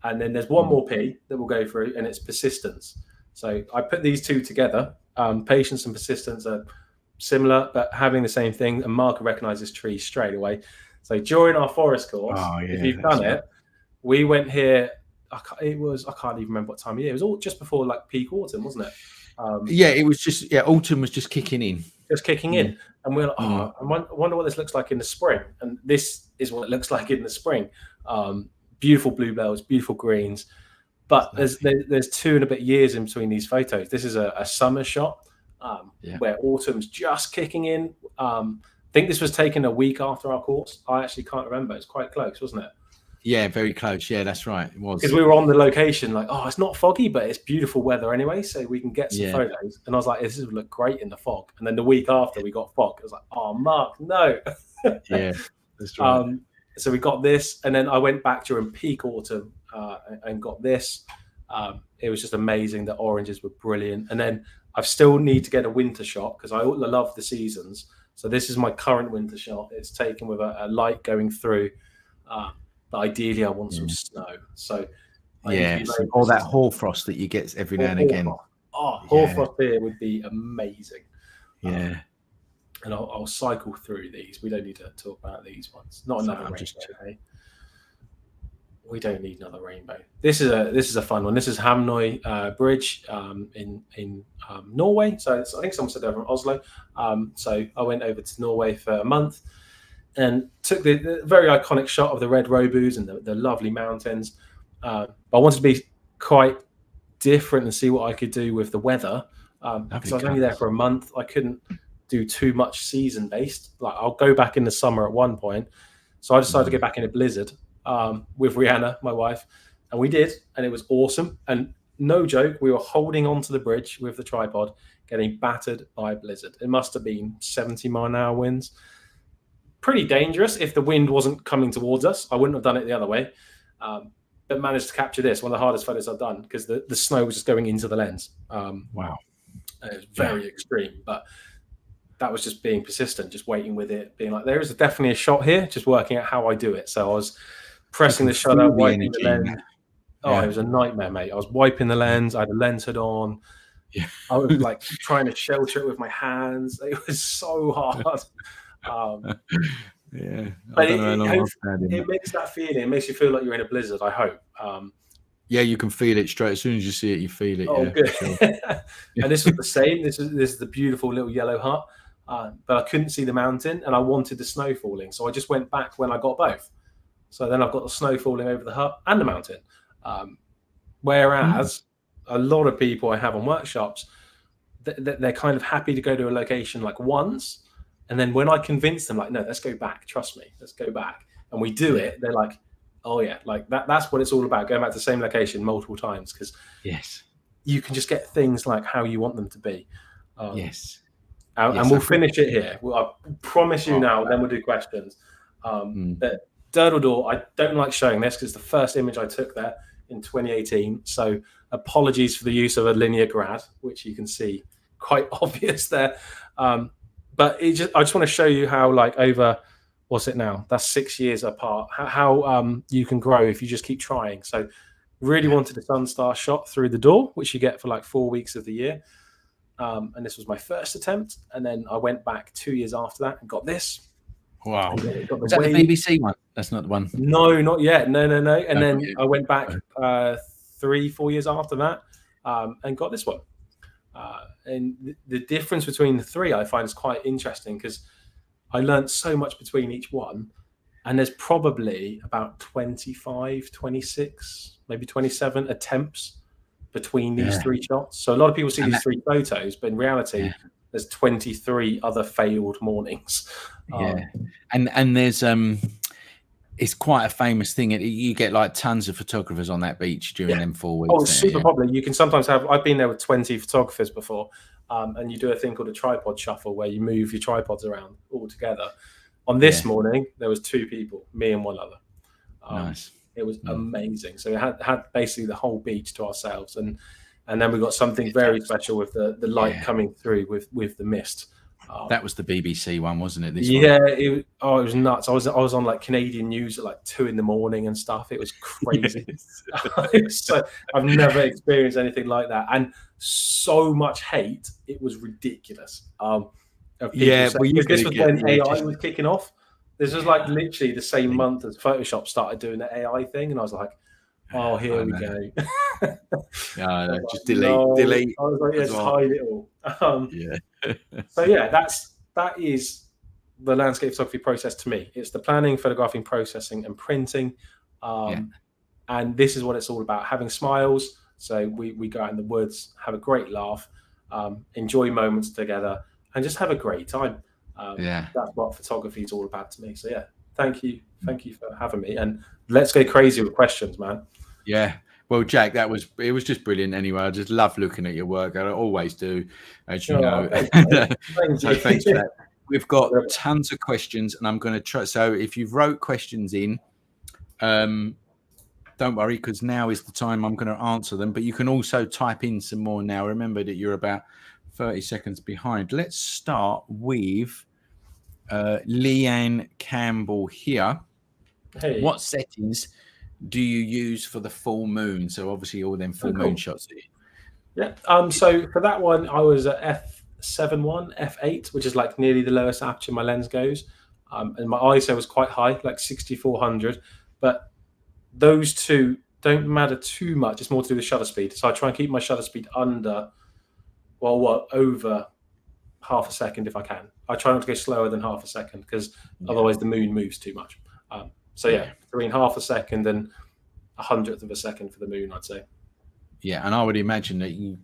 B: And then there's one more P that we'll go through, and it's persistence. So I put these two together. Patience and persistence are similar, but having the same thing. And Mark recognises trees straight away. So during our forest course, if you've done it, we went here. I can't even remember what time of year. It was all just before, like, peak autumn, wasn't it?
A: It was just autumn was just kicking in.
B: And we're like, I wonder what this looks like in the spring. And this is what it looks like in the spring. Beautiful bluebells, beautiful greens, but there's 2 and a bit years in between these photos. This is a summer shot, where autumn's just kicking in. I think this was taken a week after our course. I actually can't remember. It's quite close, wasn't it?
A: Yeah, very close. Yeah, that's right. It was,
B: because we were on the location, like, it's not foggy, but it's beautiful weather anyway, so we can get some photos. And I was like, this would look great in the fog. And then the week after, we got fog. I was like, Mark, no.
A: Yeah, that's right.
B: So we got this, and then I went back during peak autumn and got this. It was just amazing. The oranges were brilliant. And then I still need to get a winter shot, because I love the seasons. So this is my current winter shot. It's taken with a light going through. But ideally, I want some snow. So
A: or that hoarfrost that you get every now and again.
B: Hoarfrost here would be amazing.
A: Yeah.
B: And I'll cycle through these. We don't need to talk about these ones. Not another rainbow. We don't need another rainbow. This is a fun one. This is Hamnøy Bridge in Norway. So I think someone said they're from Oslo. So I went over to Norway for a month and took the very iconic shot of the red roboos and the lovely mountains. But I wanted to be quite different and see what I could do with the weather. Because I was only there for a month. I couldn't do too much season based. Like, I'll go back in the summer at one point. So I decided to go back in a blizzard with Rihanna, my wife, and we did, and it was awesome. And no joke, we were holding onto the bridge with the tripod, getting battered by a blizzard. It must have been 70-mile-an-hour winds. Pretty dangerous if the wind wasn't coming towards us. I wouldn't have done it the other way. But managed to capture this, one of the hardest photos I've done, because the snow was just going into the lens.
A: Wow.
B: It was very extreme, but that was just being persistent, just waiting with it, being like, there is definitely a shot here, just working out how I do it. So I was pressing the shutter, wiping the lens. It was a nightmare, mate. I was wiping the lens. I had a lens hood on.
A: Yeah.
B: I was like trying to shelter it with my hands. It was so hard.
A: Yeah, I
B: But
A: don't know how long I've had him.
B: it makes that feeling. It makes you feel like you're in a blizzard. I hope.
A: Yeah, you can feel it straight as soon as you see it. You feel it.
B: Oh,
A: Yeah,
B: good.
A: for sure.
B: And this was the same. This is the beautiful little yellow hut, but I couldn't see the mountain, and I wanted the snow falling, so I just went back when I got both. So then I've got the snow falling over the hut and the mountain. Whereas a lot of people I have on workshops, they're kind of happy to go to a location like once, and then when I convince them, like, no, let's go back. Trust me, let's go back, and we do it. They're like, oh yeah, like that's what it's all about, going back to the same location multiple times, because
A: Yes.
B: you can just get things like how you want them to be.
A: Yes.
B: And we'll finish it here. I promise you now, then we'll do questions. But Durdle Door, I don't like showing this because it's the first image I took there in 2018. So apologies for the use of a linear grad, which you can see quite obvious there. But I just want to show you how, like, over, what's it now? That's 6 years apart. How you can grow if you just keep trying. So really wanted a Sunstar shot through the door, which you get for like 4 weeks of the year. And this was my first attempt. And then I went back 2 years after that and got this.
A: Wow.
B: Got
A: Is that the BBC one? That's not the one.
B: No, not yet. No. And then I went back 3-4 years after that and got this one. And the difference between the three I find is quite interesting, because I learned so much between each one. And there's probably about 25, 26, maybe 27 attempts between these three shots. So a lot of people see these three photos, but in reality, there's 23 other failed mornings.
A: And there's it's quite a famous thing. You get like tons of photographers on that beach during them 4 weeks.
B: Oh, it's super popular. You can sometimes have, I've been there with 20 photographers before, and you do a thing called a tripod shuffle, where you move your tripods around all together. On this morning, there was 2 people, me and one other.
A: Nice.
B: It was amazing. So we had basically the whole beach to ourselves, and then we got something very special with the light coming through with the mist.
A: That was the BBC one, wasn't it?
B: It was nuts. I was on like Canadian news at like 2 a.m. and stuff. It was crazy. So I've never experienced anything like that, and so much hate. It was ridiculous. This was when AI was kicking off. This was like literally the same month as Photoshop started doing the AI thing, and I was like, "Oh, here we go."
A: Just delete.
B: I was like, "Yeah, just hide it all." So that is the landscape photography process to me. It's the planning, photographing, processing, and printing. And this is what it's all about: having smiles. So we go out in the woods, have a great laugh, enjoy moments together, and just have a great time. That's what photography is all about to me. So thank you for having me, and let's go crazy with questions, man.
A: Well, Jack, it was just brilliant anyway. I just love looking at your work. I always do, as you know. So thanks for that. We've got tons of questions, and I'm going to try. So if you've wrote questions in, don't worry, because now is the time I'm going to answer them. But you can also type in some more now. Remember that you're about 30 seconds behind. Let's start with Leanne Campbell here.
B: Hey.
A: What settings do you use for the full moon? So obviously all them full moon shots.
B: So for that one, I was at f7.1, f8, which is like nearly the lowest aperture my lens goes. And my ISO was quite high, like 6400. But those two don't matter too much. It's more to do with shutter speed. So I try and keep my shutter speed over half a second if I can. I try not to go slower than half a second, because otherwise the moon moves too much. Between half a second and 100th of a second for the moon, I'd say.
A: Yeah, and I would imagine that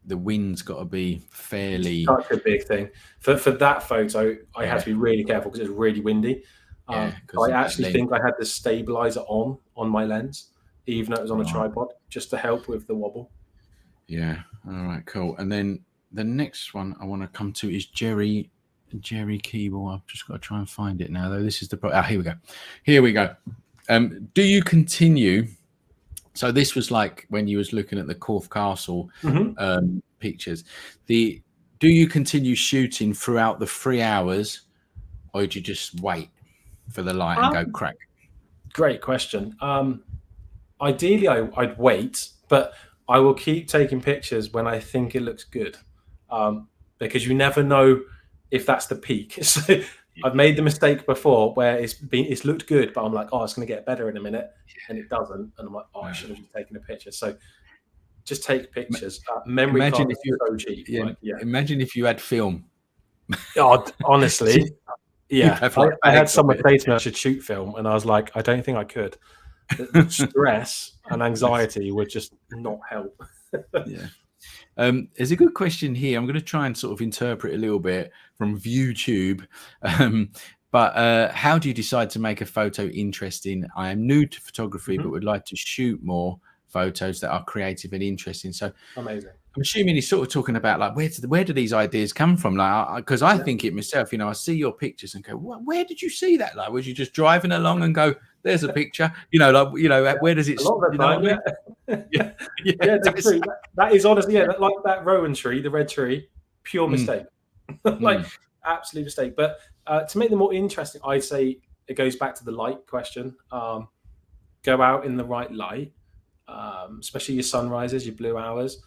A: the wind's got to be fairly...
B: Such a big thing. For that photo, I had to be really careful because it was really windy. I actually think I had the stabilizer on my lens, even though it was on a tripod, just to help with the wobble.
A: Yeah, all right, cool. And then the next one I want to come to is Jerry Keeble. I've just got to try and find it now, though. This is the here we go. Do you continue? So this was like when you was looking at the Corfe Castle pictures. Do you continue shooting throughout the 3 hours, or do you just wait for the light and go crack?
B: Great question. Ideally, I'd wait, but I will keep taking pictures when I think it looks good, because you never know if that's the peak. So I've made the mistake before where it's looked good, but I'm like, oh, it's going to get better in a minute, and it doesn't, and I'm like, oh, I should have just taken a picture. So just take pictures. Memory
A: Imagine
B: card
A: if
B: is
A: you,
B: so cheap.
A: yeah,
B: Like, yeah.
A: imagine if you had film.
B: God, honestly,
A: You'd
B: yeah.
A: have like
B: I had
A: bags of
B: someone
A: it.
B: say to me I should shoot film, and I was like, I don't think I could. The stress and anxiety would just not help.
A: Yeah. There's a good question here. I'm going to try and sort of interpret a little bit from ViewTube. But how do you decide to make a photo interesting? I am new to photography, but would like to shoot more photos that are creative and interesting. So
B: Amazing.
A: I'm assuming he's sort of talking about like where do these ideas come from? Like, because I think it myself, I see your pictures and go, where did you see that? Like, was you just driving along and go, there's a picture? Where does it?
B: A lot of the time,
A: yeah,
B: yeah, that's true. That is honestly, like that rowan tree, the red tree, pure mistake, like absolute mistake. But to make them more interesting, I'd say it goes back to the light question. Go out in the right light, especially your sunrises, your blue hours,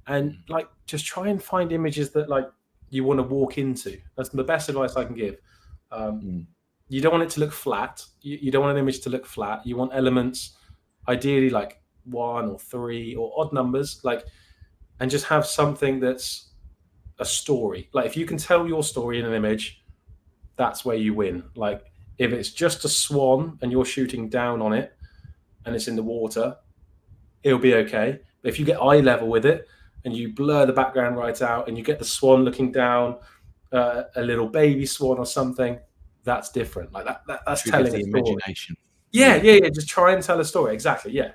B: and like just try and find images that like you want to walk into. That's the best advice I can give. You don't want it to look flat. You don't want an image to look flat. You want elements, ideally like 1 or 3 or odd numbers, like, and just have something that's a story. Like if you can tell your story in an image, that's where you win. Like if it's just a swan and you're shooting down on it and it's in the water, it'll be okay. But if you get eye level with it and you blur the background right out and you get the swan looking down, a little baby swan or something, that's different. Like that's telling
A: the
B: a story.
A: imagination.
B: Yeah. Just try and tell a story. Exactly. Yeah.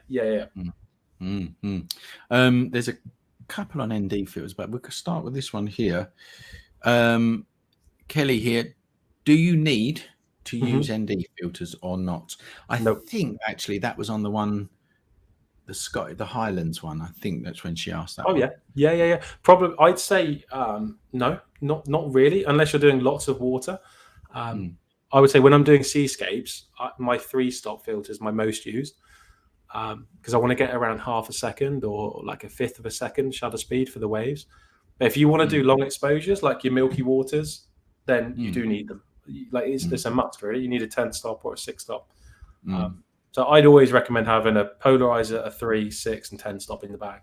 A: There's a couple on ND filters, but we could start with this one here. Kelly here. Do you need to use ND filters or not? I think actually that was on the one, the Highlands one. I think that's when she asked that.
B: Oh
A: one.
B: Yeah. Probably, I'd say no, not really, unless you're doing lots of water. I would say when I'm doing seascapes, my 3-stop filter is my most used because I want to get around half a second or like 1/5 of a second shutter speed for the waves. But if you want to do long exposures like your Milky Waters, then you do need them. Like it's a must, really. You need a 10-stop or a 6-stop. So I'd always recommend having a polarizer, a 3, 6, and 10-stop in the bag.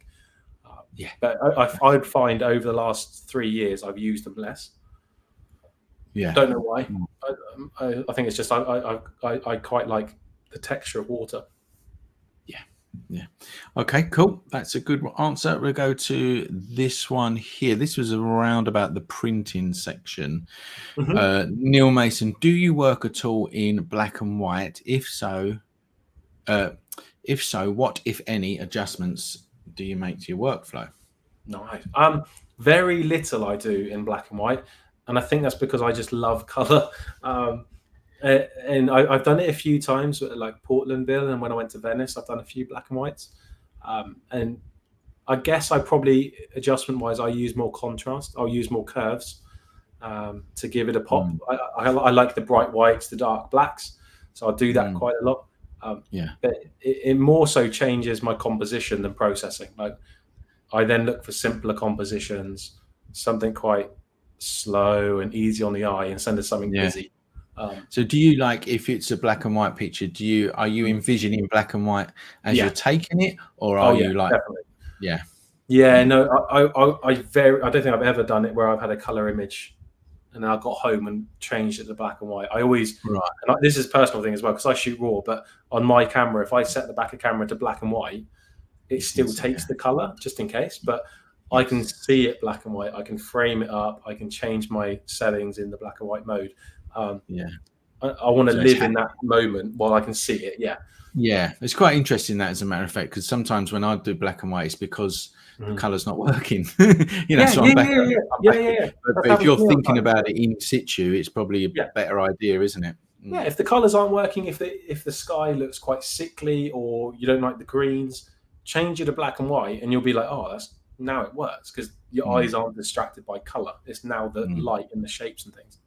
B: But I'd find over the last 3 years I've used them less. Don't know why. I think it's just I quite like the texture of water.
A: Yeah. Okay, cool. That's a good answer. We'll go to this one here. This was around about the printing section. Neil Mason, do you work at all in black and white? If so, what, if any, adjustments do you make to your workflow?
B: Nice. Very little I do in black and white, and I think that's because I just love color. And I've done it a few times, like Portlandville, and when I went to Venice, I've done a few black and whites. And I guess I probably, adjustment-wise, I use more contrast. I'll use more curves to give it a pop. I like the bright whites, the dark blacks, so I'll do that quite a lot. But it more so changes my composition than processing. Like I then look for simpler compositions, something quite slow and easy on the eye instead of something busy.
A: So do you, like, if it's a black and white picture, are you envisioning black and white as you're taking it, or are you like
B: definitely. No, I don't think I've ever done it where I've had a color image and then I got home and changed it to black and white. I always and this is a personal thing as well because I shoot raw, but on my camera, if I set the back of camera to black and white, it still takes the color just in case, but I can see it black and white. I can frame it up. I can change my settings in the black and white mode. I want to live in that moment while I can see it.
A: It's quite interesting that, as a matter of fact, because sometimes when I do black and white, it's because the color's not working. So I'm back. But if you're thinking about it in situ, it's probably a better idea, isn't it?
B: If the colors aren't working, if the sky looks quite sickly or you don't like the greens, change it to black and white and you'll be like, oh, now it works because your eyes aren't distracted by color. It's now the light and the shapes and things.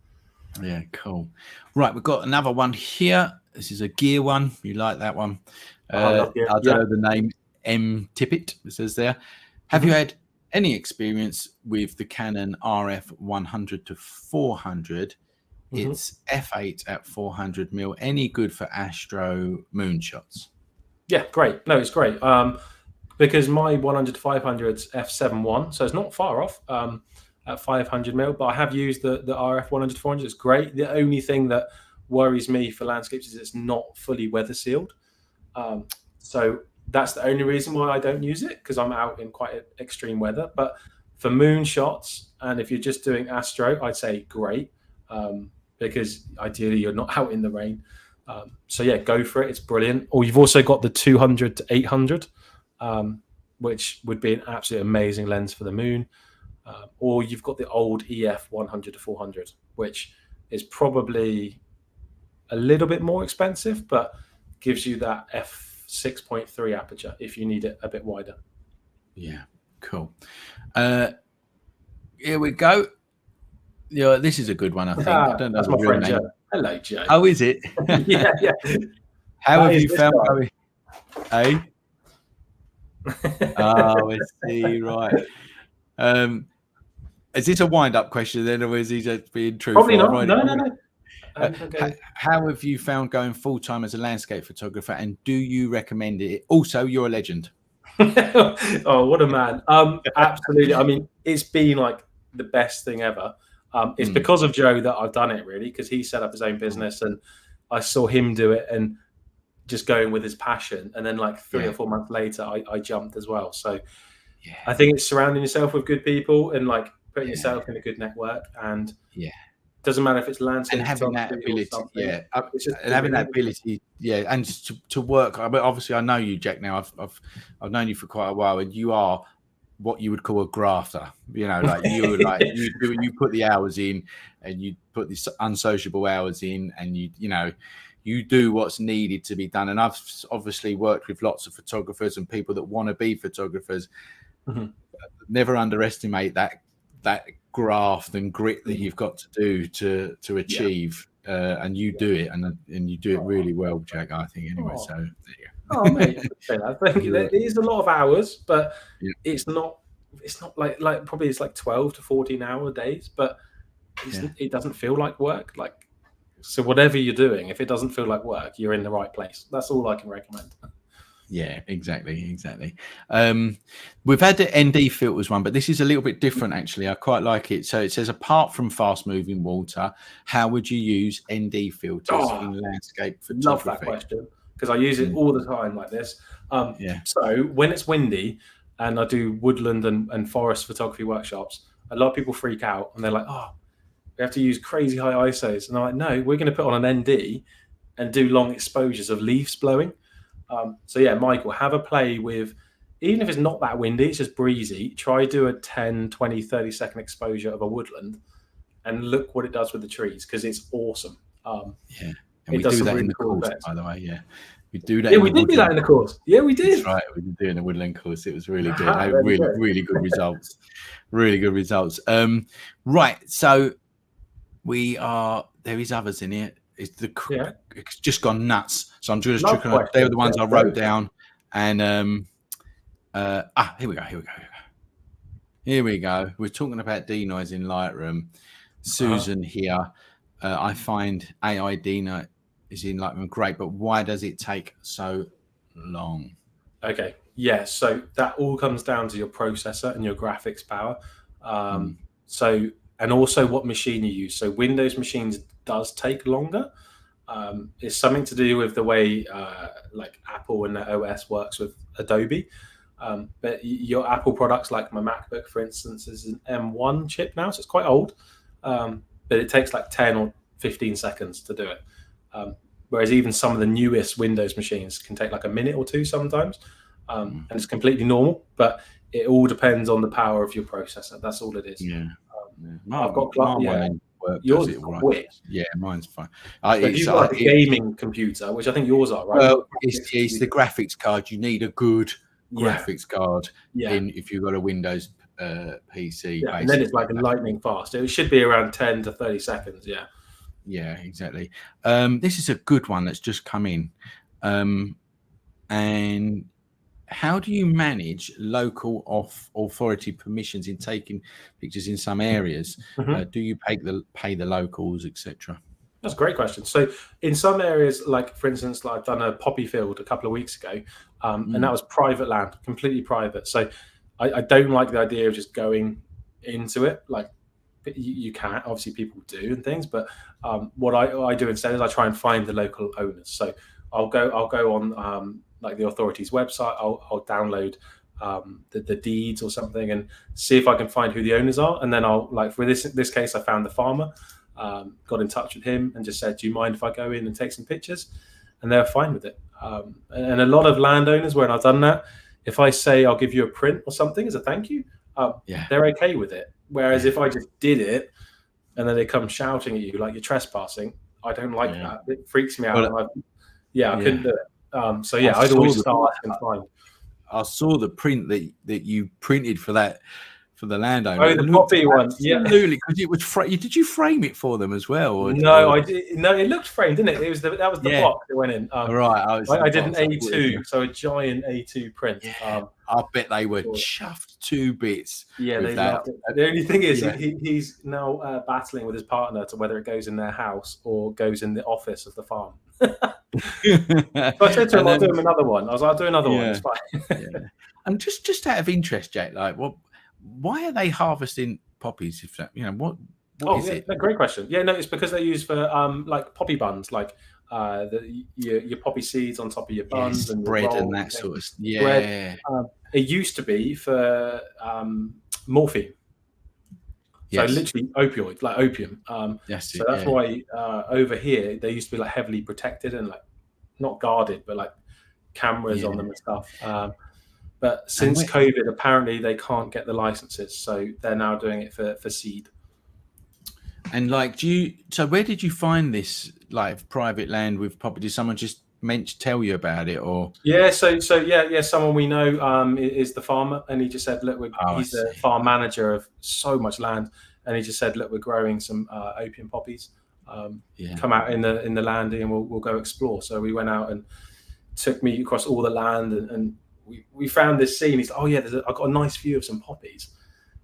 A: Yeah, cool. Right, we've got another one here. This is a gear one. You like that one? I don't know the name. M Tippett, it says there. Have you had any experience with the Canon RF 100 to 400 It's f8 at 400 mil. Any good for Astro moonshots?
B: Yeah, great. No, it's great. Because my 100 to 500's f7.1, so it's not far off at 500 mil. But I have used the RF 100 to 400. It's great. The only thing that worries me for landscapes is it's not fully weather sealed. So that's the only reason why I don't use it, because I'm out in quite extreme weather. But for moonshots, and if you're just doing Astro, I'd say great, because ideally you're not out in the rain. So yeah, go for it. It's brilliant. Or you've also got the 200 to 800, which would be an absolutely amazing lens for the moon. Or you've got the old EF 100 to 400, which is probably a little bit more expensive, but gives you that f6.3 aperture if you need it a bit wider.
A: Yeah, cool. Here we go. Yeah, this is a good one, I think. I don't know.
B: That's my friend Joe. Hello, Joe.
A: Oh, is it?
B: yeah.
A: How have you found going? Eh? Oh, I see. Right. Is this a wind-up question then, or is he just being truthful?
B: Probably not. No. Okay.
A: How have you found going full-time as a landscape photographer, and do you recommend it? Also, you're a legend.
B: Oh, what a man. Absolutely. I mean, it's been like the best thing ever. It's because of Joe that I've done it, really, because he set up his own business and I saw him do it and just going with his passion. And then like 3 or 4 months later, I jumped as well. So I think it's surrounding yourself with good people and like putting yourself in a good network. And doesn't matter if it's landscape
A: and having that ability, and having that ability, and to work. I mean, obviously, I know you, Jack. Now, I've known you for quite a while, and you are what you would call a grafter. You know, like you put the hours in, and you put the unsociable hours in, and you do what's needed to be done. And I've obviously worked with lots of photographers and people that want to be photographers. Never underestimate that graft and grit that you've got to do to achieve, and you do it, and you do it really well, Jack, I think, anyway. So there you go.
B: Oh, mate, thank you. It is a lot of hours, but it's not like probably it's like 12 to 14 hour days, but it doesn't feel like work. Like, so whatever you're doing, if it doesn't feel like work, you're in the right place. That's all I can recommend.
A: Yeah, exactly. We've had the ND filters one, but this is a little bit different, actually. I quite like it. So it says, apart from fast moving water, how would you use ND filters in landscape photography?
B: Love that question, because I use it all the time like this. So when it's windy and I do woodland and forest photography workshops, a lot of people freak out and they're like, we have to use crazy high ISOs. And I'm like, no, we're going to put on an ND and do long exposures of leaves blowing. So yeah, Michael, have a play with, even if it's not that windy, it's just breezy, try do a 10, 20, 30 second exposure of a woodland and look what it does with the trees, because it's awesome.
A: And we do that in the course, by the way. We do that.
B: We did do that in the course. Yeah, we did.
A: That's right. We did do it in the woodland course. It was really good. Really good results. Really good results. Right. So there is others in here. It's just gone nuts. So I'm just checking. They were the ones I wrote down. And here we go. We're talking about denoise in Lightroom. Susan here. I find AI denoise is in Lightroom great, but why does it take so long?
B: Okay. Yeah. So that all comes down to your processor and your graphics power. So, and also what machine you use. So Windows machines does take longer. It's something to do with the way like Apple and the OS works with Adobe. But your Apple products, like my MacBook, for instance, is an M1 chip now, so it's quite old. But it takes like 10 or 15 seconds to do it. Whereas even some of the newest Windows machines can take like a minute or two sometimes. And it's completely normal, but it all depends on the power of your processor. That's all it is. I've got yours is quick.
A: Yeah, mine's fine.
B: If you've got a gaming computer, which I think yours are, right?
A: Well, it's the graphics card. You need a good graphics card if you've got a Windows PC.
B: And then it's like a lightning fast. It should be around 10 to 30 seconds.
A: Yeah, exactly. This is a good one that's just come in. And how do you manage local authority permissions in taking pictures in some areas?
B: Mhm.
A: Do you pay the locals, etc.?
B: That's a great question. So in some areas, like for instance, like I've done a poppy field a couple of weeks ago, and that was private land, completely private. So I don't like the idea of just going into it. Like you can, obviously people do and things, but what I do instead is I try and find the local owners. So I'll go on like the authority's website. I'll download the deeds or something and see if I can find who the owners are, and then I'll, like for this case, I found the farmer. Got in touch with him and just said, "Do you mind if I go in and take some pictures?" And they're fine with it. And a lot of landowners, when I've done that, if I say I'll give you a print or something as a thank you, they're okay with it. Whereas if I just did it and then they come shouting at you like you're trespassing, I don't like that. It freaks me out.
A: Well,
B: And I couldn't do it. So yeah,
A: I
B: I'd always
A: saw
B: start and find.
A: I saw the print that you printed for the landowner.
B: Oh, the poppy one, yeah.
A: Absolutely, because it was. Did you frame it for them as well?
B: No, I did. No, it looked framed, didn't it? It was that was the box that went in.
A: Right,
B: I did an A2, so a giant A2 print.
A: Yeah. I bet they were chuffed to bits.
B: Yeah, they loved it. The only thing is, he's now battling with his partner to whether it goes in their house or goes in the office of the farm. So I said to him, "I'll do him another one." I was like, "I'll do another one. It's fine."
A: And just out of interest, Jack, like, why are they harvesting poppies? If that, what is it?
B: No, great question. Yeah, no, it's because they're used for like poppy buns, like your poppy seeds on top of your buns and
A: bread and that sort of stuff. Yeah.
B: It used to be for morphine. So literally opioid, like opium. That's why over here they used to be like heavily protected and like not guarded, but like cameras on them and stuff. But since COVID, apparently they can't get the licenses, so they're now doing it for seed.
A: And like, so where did you find this like private land with poppy? Did someone just tell you about it, or?
B: Yeah, so someone we know is the farmer, and he just said, look, he's the farm manager of so much land, and he just said, look, we're growing some opium poppies. Come out in the landing, and we'll go explore. So we went out and took me across all the land, and we found this scene. He's like, oh yeah, I've got a nice view of some poppies,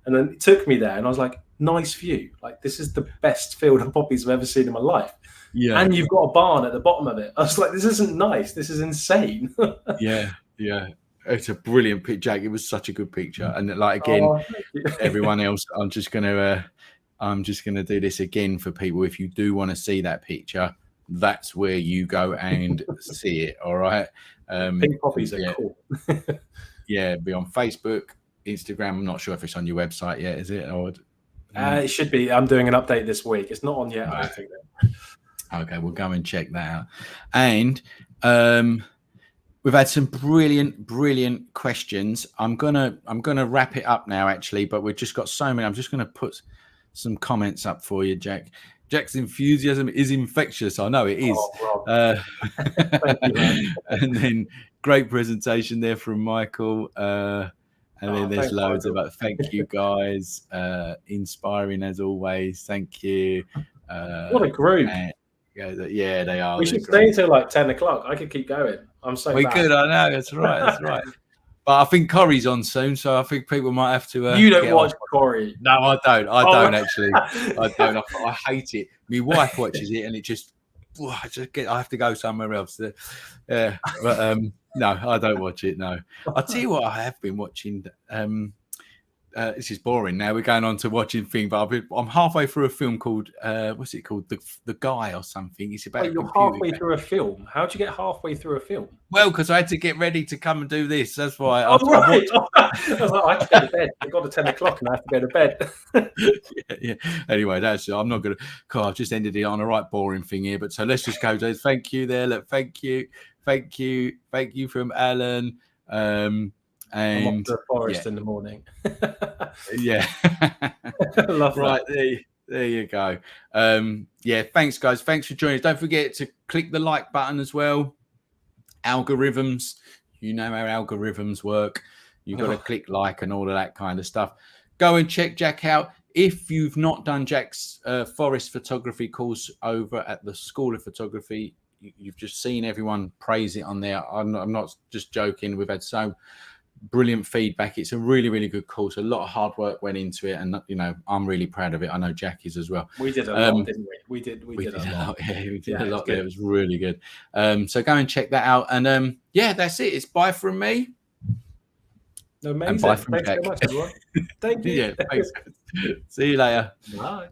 B: and then he took me there, and I was like, nice view, like this is the best field of poppies I've ever seen in my life. Yeah, and you've got a barn at the bottom of it. I was like, this isn't nice. This is insane.
A: Yeah. It's a brilliant picture, Jack. It was such a good picture. And like again, everyone else, I'm just gonna do this again for people. If you do want to see that picture, that's where you go and see it. All right.
B: Pink poppies are cool.
A: Yeah, be on Facebook, Instagram. I'm not sure if it's on your website yet, is it? Or
B: it should be. I'm doing an update this week. It's not on yet. I don't think.
A: Okay, we'll go and check that out. And we've had some brilliant questions. I'm gonna wrap it up now, actually, but we've just got so many. I'm just gonna put some comments up for you, Jack. Jack's enthusiasm is infectious. I know it is. And then great presentation there from Michael. And then there's loads about thank you guys. Inspiring as always. Thank you.
B: What a group.
A: Yeah, they are.
B: We should stay until like 10 o'clock. I could keep going. I'm so
A: we could. I know. That's right. But I think Corey's on soon, so I think people might have to.
B: You don't watch Corey?
A: No, I don't. I don't actually. I don't. I hate it. My wife watches it, and it just. I have to go somewhere else. Yeah, but no, I don't watch it. No, I'll tell you what. I have been watching. This is boring. Now we're going on to watching thing, but I'm halfway through a film called what's it called? The Guy or something. It's about.
B: You're halfway through a film. How'd you get halfway through a film?
A: Well, because I had to get ready to come and do this. That's why.
B: I was like, I have to go to bed. I got to 10 o'clock and I have to go to bed.
A: Yeah. Anyway, I'm not gonna. God, I've just ended it on a right boring thing here. But so let's just go. Thank you there. Look, thank you from Alan. And
B: I'm off to the forest in the morning.
A: Yeah.
B: Love
A: right there you go. Thanks guys. Thanks for joining us. Don't forget to click the like button as well. Algorithms, you know how algorithms work. You've got to click like and all of that kind of stuff. Go and check Jack out. If you've not done Jack's forest photography course over at the School of Photography, you've just seen everyone praise it on there. I'm not just joking. We've had so brilliant feedback. It's a really, really good course. A lot of hard work went into it, and I'm really proud of it. I know Jack is as well.
B: We did a lot, didn't we? We did a lot.
A: Yeah, we did a lot
B: good.
A: there. It was really good. So go and check that out. And yeah, that's it. It's bye from me.
B: Amazing.
A: And bye from
B: Thanks
A: Jack.
B: so much, everyone. Thank you.
A: Yeah, thanks. See you later.
B: Bye.